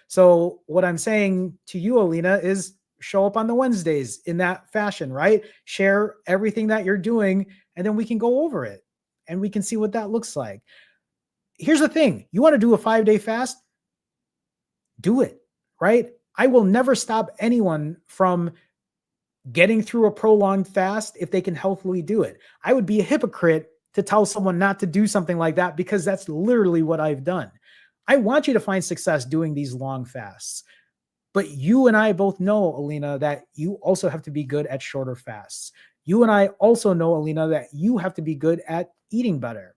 So what I'm saying to you, Alina, is show up on the Wednesdays in that fashion, right? Share everything that you're doing, and then we can go over it and we can see what that looks like. Here's the thing. You want to do a 5-day fast? Do it, right? I will never stop anyone from getting through a prolonged fast if they can healthily do it. I would be a hypocrite to tell someone not to do something like that because that's literally what I've done. I want you to find success doing these long fasts. But you and I both know, Alina, that you also have to be good at shorter fasts. You and I also know, Alina, that you have to be good at eating better,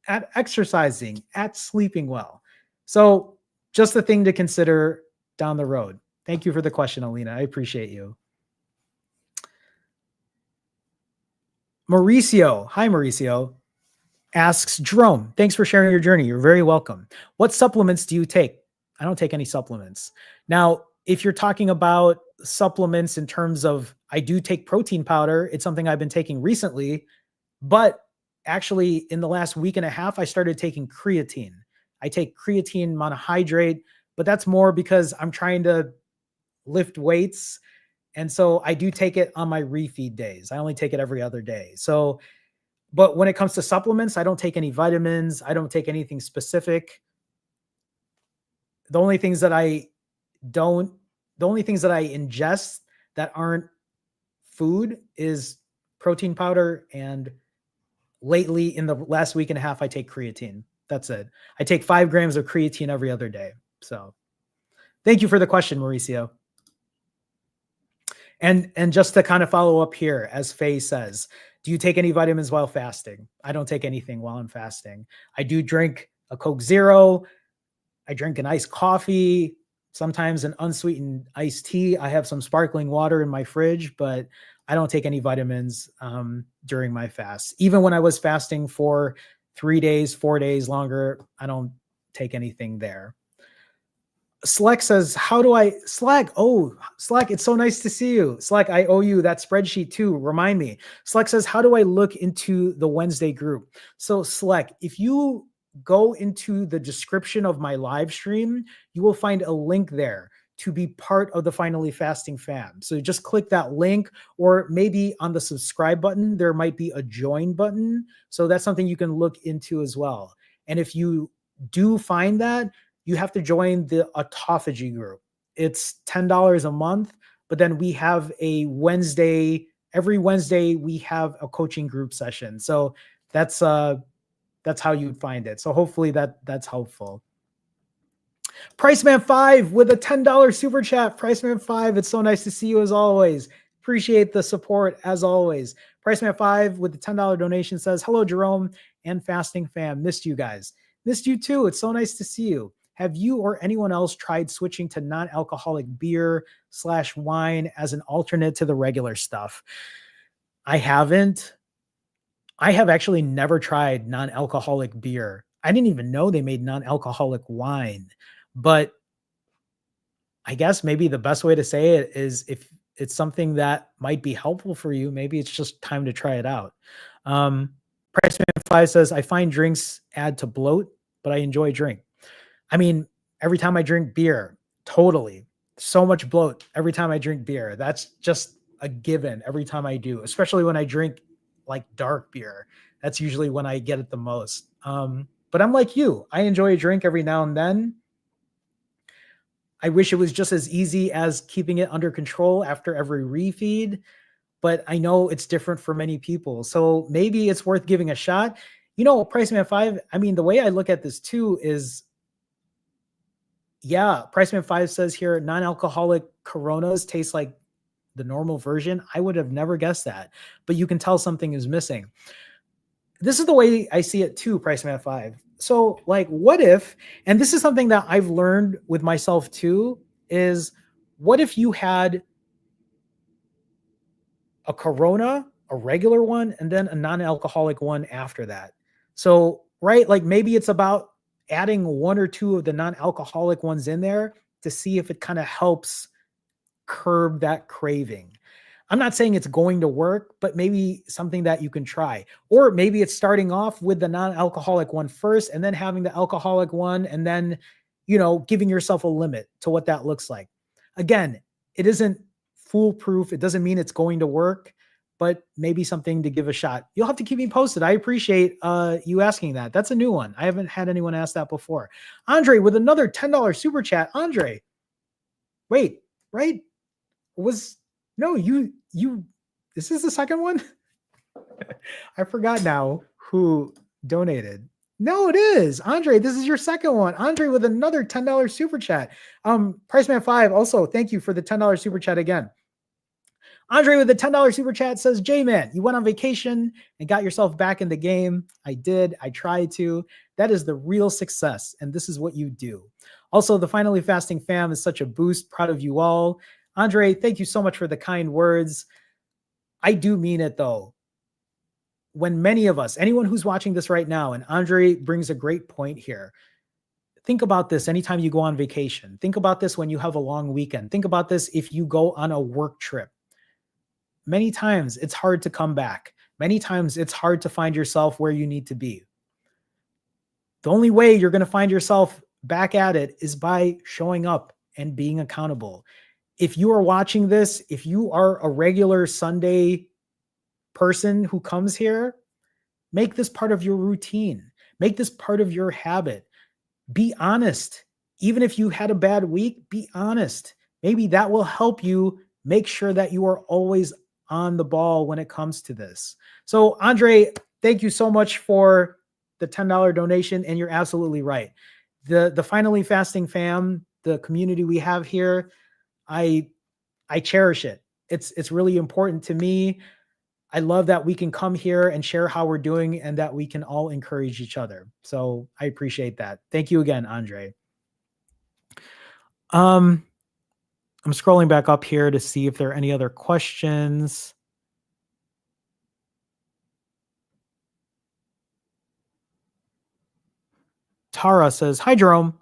at exercising, at sleeping well. So just a thing to consider down the road. Thank you for the question, Alina. I appreciate you. Mauricio, hi Mauricio, asks, Jerome, thanks for sharing your journey. You're very welcome. What supplements do you take? I don't take any supplements. Now, if you're talking about supplements in terms of, I do take protein powder. It's something I've been taking recently, but actually in the last week and a half, I started taking creatine. I take creatine monohydrate, but that's more because I'm trying to lift weights. And so I do take it on my refeed days. I only take it every other day. So, but when it comes to supplements, I don't take any vitamins. I don't take anything specific. The only things that I ingest that aren't food is protein powder. And lately in the last week and a half, I take creatine. That's it. I take 5 grams of creatine every other day. So thank you for the question, Mauricio. And just to kind of follow up here, as Faye says, do you take any vitamins while fasting? I don't take anything while I'm fasting. I do drink a Coke Zero. I drink an iced coffee, sometimes an unsweetened iced tea. I have some sparkling water in my fridge, but I don't take any vitamins during my fast. Even when I was fasting for 3 days, 4 days longer, I don't take anything there. Slack says, how do I, Slack, oh, Slack, it's so nice to see you. Slack, I owe you that spreadsheet too. Remind me. Slack says, how do I look into the Wednesday group? So Slack, if you go into the description of my live stream, you will find a link there to be part of the Finally Fasting fam. So just click that link, or maybe on the subscribe button, there might be a join button. So that's something you can look into as well. And if you do find that, you have to join the autophagy group. It's $10 a month, but then we have a Wednesday, every Wednesday we have a coaching group session. So that's how you'd find it. So hopefully that's helpful. Priceman5 with a $10 super chat. Priceman5, it's so nice to see you as always. Appreciate the support as always. Priceman5 with the $10 donation says, hello, Jerome and Fasting Fam. Missed you guys. Missed you too. It's so nice to see you. Have you or anyone else tried switching to non-alcoholic beer/wine as an alternate to the regular stuff? I haven't. I have actually never tried non-alcoholic beer. I didn't even know they made non-alcoholic wine. But I guess maybe the best way to say it is, if it's something that might be helpful for you, maybe it's just time to try it out. Priceman5 says, I find drinks add to bloat, but I enjoy drink. I mean, every time I drink beer, totally. So much bloat every time I drink beer. That's just a given every time I do, especially when I drink like dark beer. That's usually when I get it the most. But I'm like you. I enjoy a drink every now and then. I wish it was just as easy as keeping it under control after every refeed, but I know it's different for many people. So maybe it's worth giving a shot. You know, Priceman5, I mean, the way I look at this too is, yeah, Priceman5 says here, non-alcoholic Coronas taste like the normal version. I would have never guessed that, but you can tell something is missing. This is the way I see it too, Priceman5. So like, what if, and this is something that I've learned with myself too, is what if you had a Corona, a regular one, and then a non-alcoholic one after that? So, right, like maybe it's about adding 1 or 2 of the non-alcoholic ones in there to see if it kind of helps curb that craving. I'm not saying it's going to work, but maybe something that you can try. Or maybe it's starting off with the non-alcoholic one first and then having the alcoholic one, and then, you know, giving yourself a limit to what that looks like. Again, it isn't foolproof. It doesn't mean it's going to work, but maybe something to give a shot. You'll have to keep me posted. I appreciate you asking that. That's a new one. I haven't had anyone ask that before. Andre with another $10 super chat. Andre, wait, right? This is the second one? I forgot now who donated. No, it is. Andre, this is your second one. Andre with another $10 super chat. Priceman5, also, thank you for the $10 super chat again. Andre with the $10 super chat says, J-Man, you went on vacation and got yourself back in the game. I did. I tried to. That is the real success, and this is what you do. Also, the Finally Fasting fam is such a boost. Proud of you all. Andre, thank you so much for the kind words. I do mean it, though. When many of us, anyone who's watching this right now, and Andre brings a great point here, think about this anytime you go on vacation. Think about this when you have a long weekend. Think about this if you go on a work trip. Many times it's hard to come back. Many times it's hard to find yourself where you need to be. The only way you're going to find yourself back at it is by showing up and being accountable. If you are watching this, if you are a regular Sunday person who comes here, make this part of your routine. Make this part of your habit. Be honest. Even if you had a bad week, be honest. Maybe that will help you make sure that you are always on the ball when it comes to this. So, Andre, thank you so much for the $10 donation, and you're absolutely right. The Finally Fasting fam, the community we have here, I cherish it. It's really important to me. I love that we can come here and share how we're doing and that we can all encourage each other. So I appreciate that. Thank you again, Andre. I'm scrolling back up here to see if there are any other questions. Tara says, "Hi, Jerome.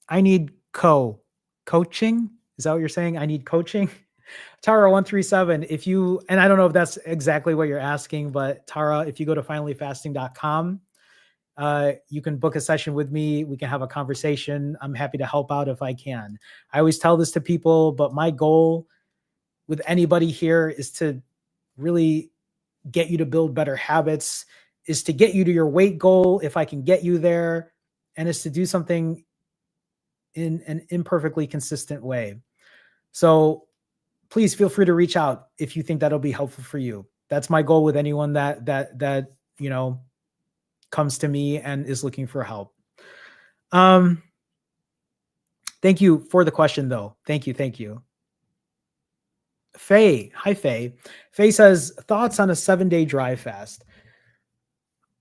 I need coaching. Is that what you're saying? I need coaching." Tara 137. If you, and I don't know if that's exactly what you're asking, but Tara, if you go to finallyfasting.com, you can book a session with me. We can have a conversation. I'm happy to help out if I can. I always tell this to people, but my goal with anybody here is to really get you to build better habits, is to get you to your weight goal if I can get you there, and is to do something in an imperfectly consistent way. So please feel free to reach out if you think that'll be helpful for you. That's my goal with anyone that you know comes to me and is looking for help. Thank you for the question, though. Thank you. Faye, hi Faye. Faye says, thoughts on a 7-day dry fast.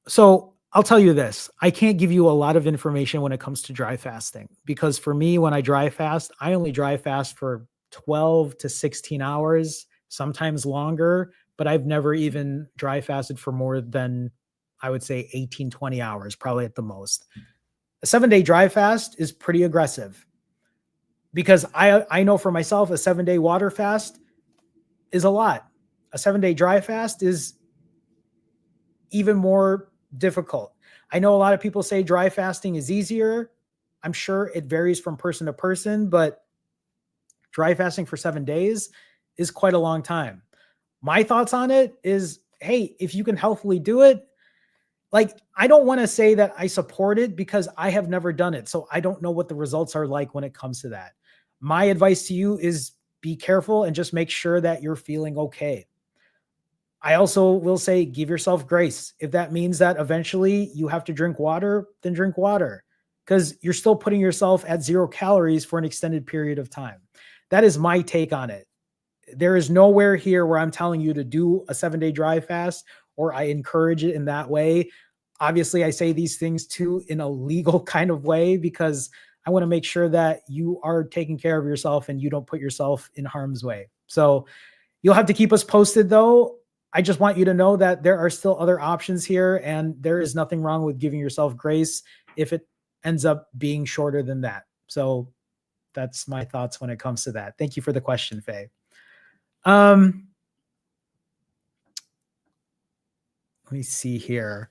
So I'll tell you this, I can't give you a lot of information when it comes to dry fasting, because for me, when I dry fast, I only dry fast for 12 to 16 hours, sometimes longer, but I've never even dry fasted for more than, I would say, 18, 20 hours, probably at the most. A 7-day dry fast is pretty aggressive, because I know for myself, a 7-day water fast is a lot. A 7-day dry fast is even more difficult. I know a lot of people say dry fasting is easier. I'm sure it varies from person to person, but dry fasting for 7 days is quite a long time. My thoughts on it is, hey, if you can healthfully do it, like, I don't want to say that I support it because I have never done it. So I don't know what the results are like when it comes to that. My advice to you is be careful and just make sure that you're feeling okay. I also will say, give yourself grace. If that means that eventually you have to drink water, then drink water, because you're still putting yourself at 0 calories for an extended period of time. That is my take on it. There is nowhere here where I'm telling you to do a 7-day dry fast, or I encourage it in that way. Obviously, I say these things too in a legal kind of way, because I want to make sure that you are taking care of yourself and you don't put yourself in harm's way. So you'll have to keep us posted, though. I just want you to know that there are still other options here, and there is nothing wrong with giving yourself grace if it ends up being shorter than that. So that's my thoughts when it comes to that. Thank you for the question, Faye. Let me see here.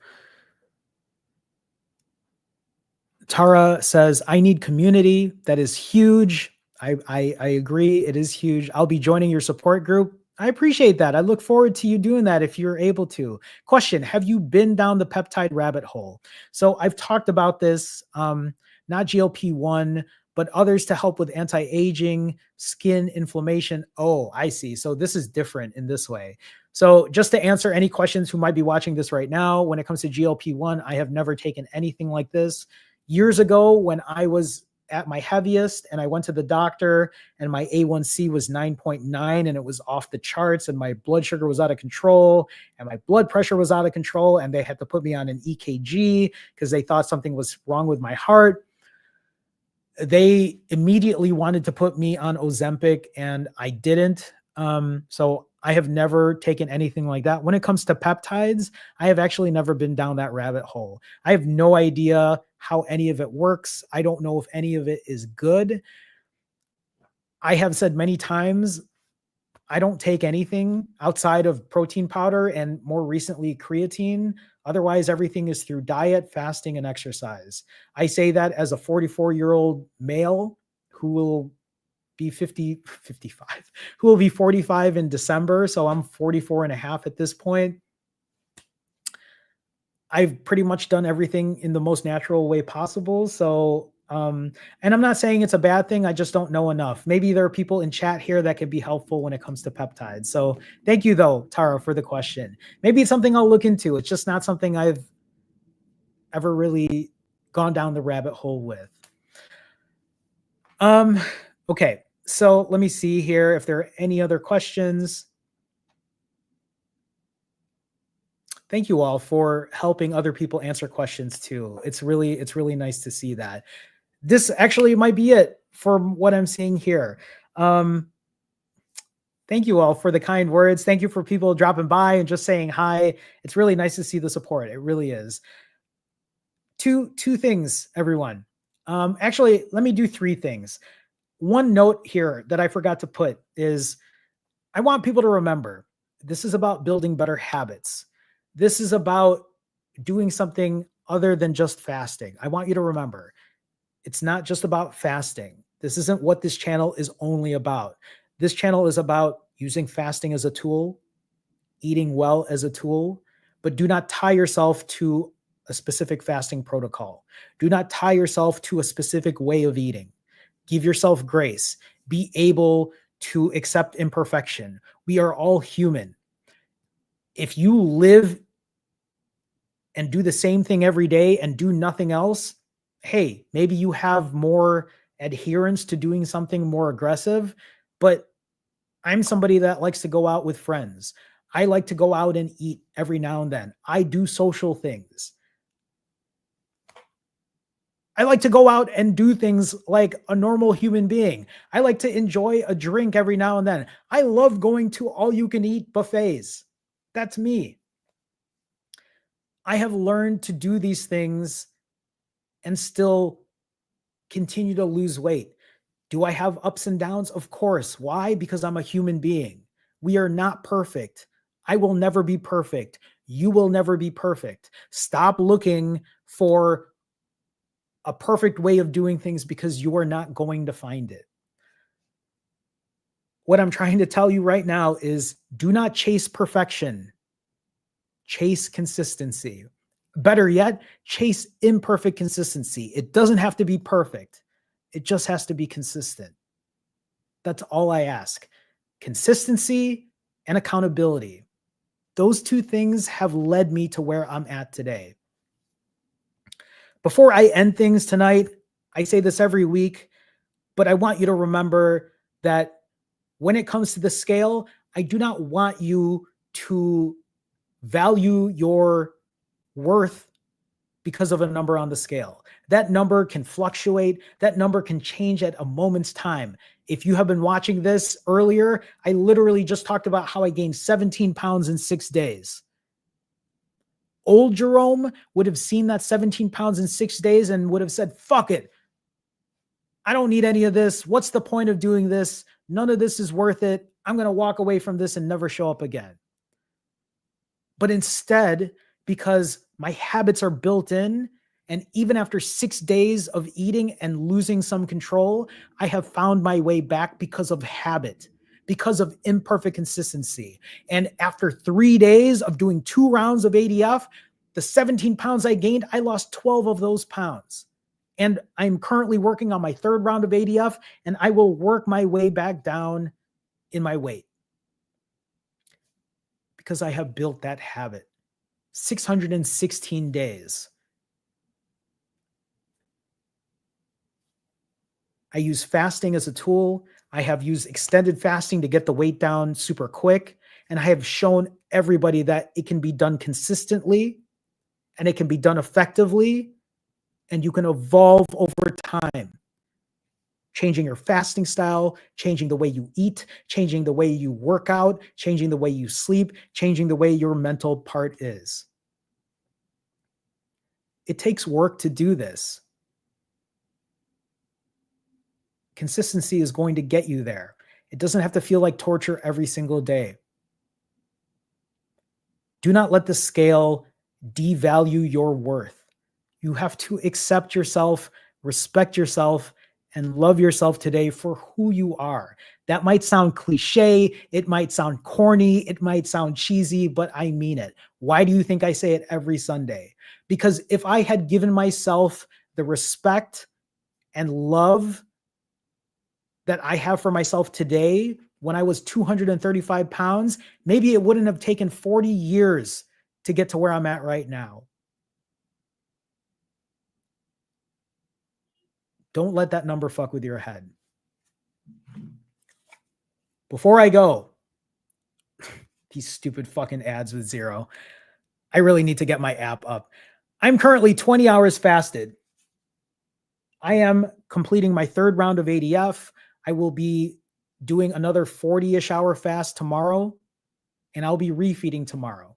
Tara says, I need community. That is huge. I agree. It is huge. I'll be joining your support group. I appreciate that. I look forward to you doing that if you're able to. Question, have you been down the peptide rabbit hole? So I've talked about this, not GLP-1, but others to help with anti-aging, skin inflammation. Oh, I see. So this is different in this way. So just to answer any questions who might be watching this right now, when it comes to GLP-1, I have never taken anything like this. Years ago, when I was at my heaviest and I went to the doctor and my A1C was 9.9 and it was off the charts, and my blood sugar was out of control and my blood pressure was out of control, and they had to put me on an EKG because they thought something was wrong with my heart. They immediately wanted to put me on Ozempic, and I didn't. So I have never taken anything like that. When it comes to peptides, I have actually never been down that rabbit hole. I have no idea how any of it works. I don't know if any of it is good. I have said many times, I don't take anything outside of protein powder and more recently creatine. Otherwise, everything is through diet, fasting, and exercise. I say that as a 44-year-old male who will be 55, who will be 45 in December. So I'm 44 and a half at this point. I've pretty much done everything in the most natural way possible. So, and I'm not saying it's a bad thing. I just don't know enough. Maybe there are people in chat here that could be helpful when it comes to peptides. So thank you though, Tara, for the question. Maybe it's something I'll look into. It's just not something I've ever really gone down the rabbit hole with. Okay, so let me see here if there are any other questions. Thank you all for helping other people answer questions too. It's really nice to see that. This actually might be it for what I'm seeing here. Thank you all for the kind words. Thank you for people dropping by and just saying hi. It's really nice to see the support. It really is. Two things, everyone. Actually, let me do three things. One note here that I forgot to put is I want people to remember this is about building better habits. This is about doing something other than just fasting. I want you to remember it's not just about fasting. This isn't what this channel is only about. This channel is about using fasting as a tool, eating well as a tool, but do not tie yourself to a specific fasting protocol. Do not tie yourself to a specific way of eating. Give yourself grace. Be able to accept imperfection. We are all human. If you live and do the same thing every day and do nothing else, hey, maybe you have more adherence to doing something more aggressive, but I'm somebody that likes to go out with friends. I like to go out and eat every now and then. I do social things. I like to go out and do things like a normal human being. I like to enjoy a drink every now and then. I love going to all you can eat buffets. That's me. I have learned to do these things and still continue to lose weight. Do I have ups and downs? Of course. Why? Because I'm a human being. We are not perfect. I will never be perfect. You will never be perfect. Stop looking for a perfect way of doing things because you are not going to find it. What I'm trying to tell you right now is do not chase perfection. Chase consistency. Better yet, chase imperfect consistency. It doesn't have to be perfect. It just has to be consistent. That's all I ask. Consistency and accountability. Those two things have led me to where I'm at today. Before I end things tonight, I say this every week, but I want you to remember that when it comes to the scale, I do not want you to value your worth because of a number on the scale. That number can fluctuate. That number can change at a moment's time. If you have been watching this earlier, I literally just talked about how I gained 17 pounds in 6 days. Old Jerome would have seen that 17 pounds in 6 days and would have said, fuck it. I don't need any of this. What's the point of doing this? None of this is worth it. I'm going to walk away from this and never show up again. But instead, because my habits are built in, and even after 6 days of eating and losing some control, I have found my way back because of habit, because of imperfect consistency. And after 3 days of doing 2 rounds of ADF, the 17 pounds I gained, I lost 12 of those pounds. And I'm currently working on my 3rd round of ADF, and I will work my way back down in my weight because I have built that habit. 616 days. I use fasting as a tool. I have used extended fasting to get the weight down super quick. And I have shown everybody that it can be done consistently and it can be done effectively, and you can evolve over time. Changing your fasting style, changing the way you eat, changing the way you work out, changing the way you sleep, changing the way your mental part is. It takes work to do this. Consistency is going to get you there. It doesn't have to feel like torture every single day. Do not let the scale devalue your worth. You have to accept yourself, respect yourself, and love yourself today for who you are. That might sound cliche. It might sound corny. It might sound cheesy, but I mean it. Why do you think I say it every Sunday? Because if I had given myself the respect and love that I have for myself today when I was 235 pounds, maybe it wouldn't have taken 40 years to get to where I'm at right now. Don't let that number fuck with your head. Before I go, these stupid fucking ads with zero. I really need to get my app up. I'm currently 20 hours fasted. I am completing my 3rd round of ADF. I will be doing another 40-ish hour fast tomorrow, and I'll be refeeding tomorrow.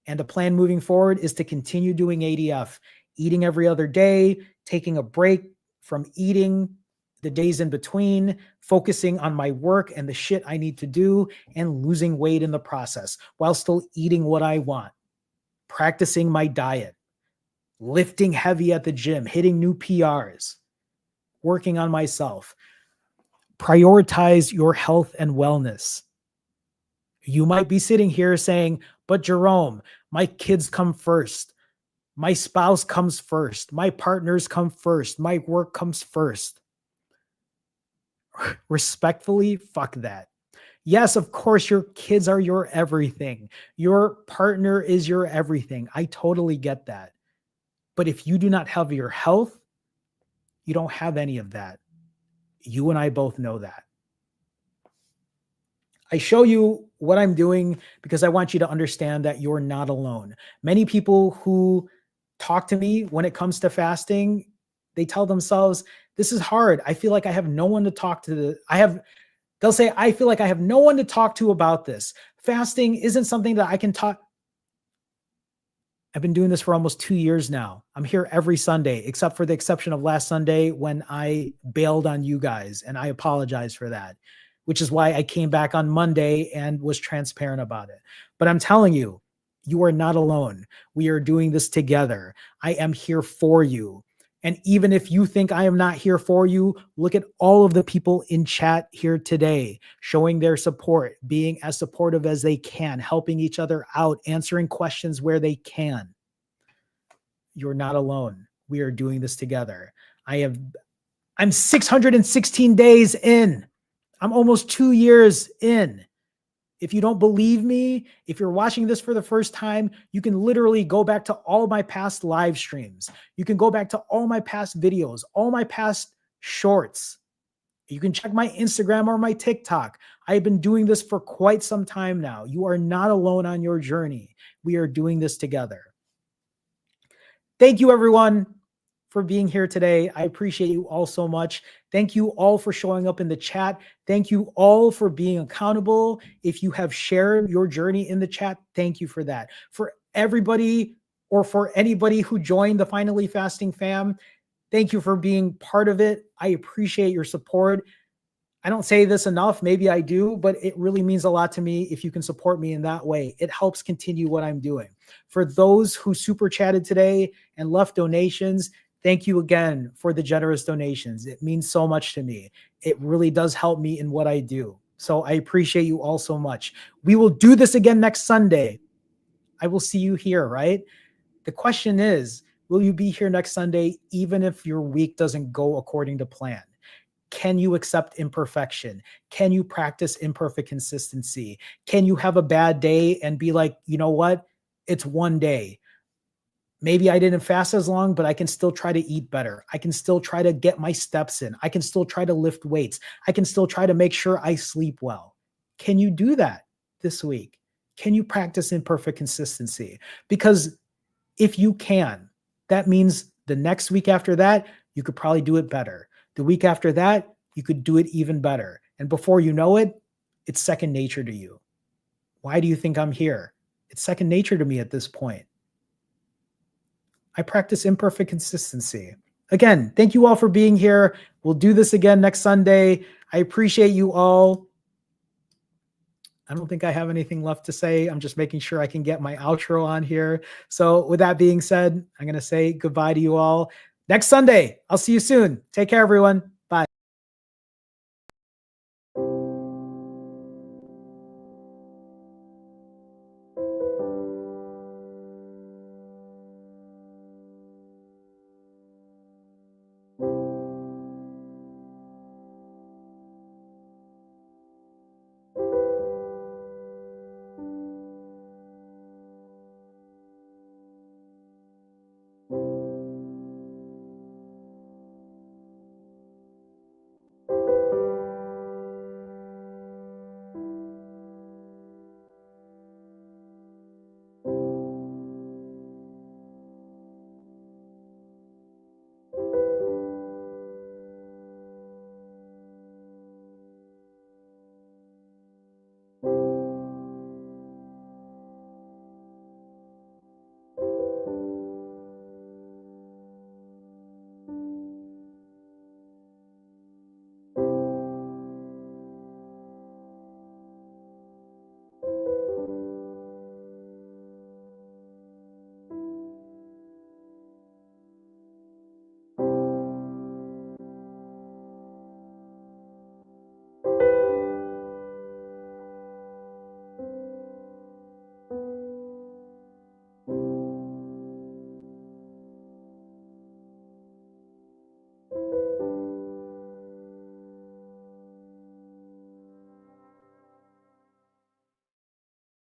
And the plan moving forward is to continue doing ADF, eating every other day, taking a break from eating the days in between, focusing on my work and the shit I need to do, and losing weight in the process while still eating what I want, practicing my diet, lifting heavy at the gym, hitting new PRs, working on myself. Prioritize your health and wellness. You might be sitting here saying, but Jerome, my kids come first. My spouse comes first. My partners come first. My work comes first. Respectfully, fuck that. Yes, of course, your kids are your everything. Your partner is your everything. I totally get that. But if you do not have your health, you don't have any of that. You and I both know that. I show you what I'm doing because I want you to understand that you're not alone. Many people who talk to me when it comes to fasting, they tell themselves, this is hard. I feel like I have no one to talk to. They'll say, I feel like I have no one to talk to about this. Fasting isn't something that I can talk. I've been doing this for almost 2 years now. I'm here every Sunday, except for the exception of last Sunday when I bailed on you guys, and I apologize for that, which is why I came back on Monday and was transparent about it. But I'm telling you, you are not alone. We are doing this together. I am here for you. And even if you think I am not here for you, look at all of the people in chat here today, showing their support, being as supportive as they can, helping each other out, answering questions where they can. You're not alone. We are doing this together. I'm 616 days in. I'm almost 2 years in. If you don't believe me, if you're watching this for the first time, you can literally go back to all my past live streams. You can go back to all my past videos, all my past shorts. You can check my Instagram or my TikTok. I've been doing this for quite some time now. You are not alone on your journey. We are doing this together. Thank you, everyone, for being here today. I appreciate you all so much. Thank you all for showing up in the chat. Thank you all for being accountable. If you have shared your journey in the chat, thank you for that. For everybody or for anybody who joined the Finally Fasting fam, thank you for being part of it. I appreciate your support. I don't say this enough, maybe I do, but it really means a lot to me if you can support me in that way. It helps continue what I'm doing. For those who super chatted today and left donations, thank you again for the generous donations. It means so much to me. It really does help me in what I do. So I appreciate you all so much. We will do this again next Sunday. I will see you here, right? The question is, will you be here next Sunday even if your week doesn't go according to plan? Can you accept imperfection? Can you practice imperfect consistency? Can you have a bad day and be like, you know what? It's one day. Maybe I didn't fast as long, but I can still try to eat better. I can still try to get my steps in. I can still try to lift weights. I can still try to make sure I sleep well. Can you do that this week? Can you practice imperfect consistency? Because if you can, that means the next week after that, you could probably do it better. The week after that, you could do it even better. And before you know it, it's second nature to you. Why do you think I'm here? It's second nature to me at this point. I practice imperfect consistency. Again, thank you all for being here. We'll do this again next Sunday. I appreciate you all. I don't think I have anything left to say. I'm just making sure I can get my outro on here. So with that being said, I'm going to say goodbye to you all. Next Sunday, I'll see you soon. Take care, everyone.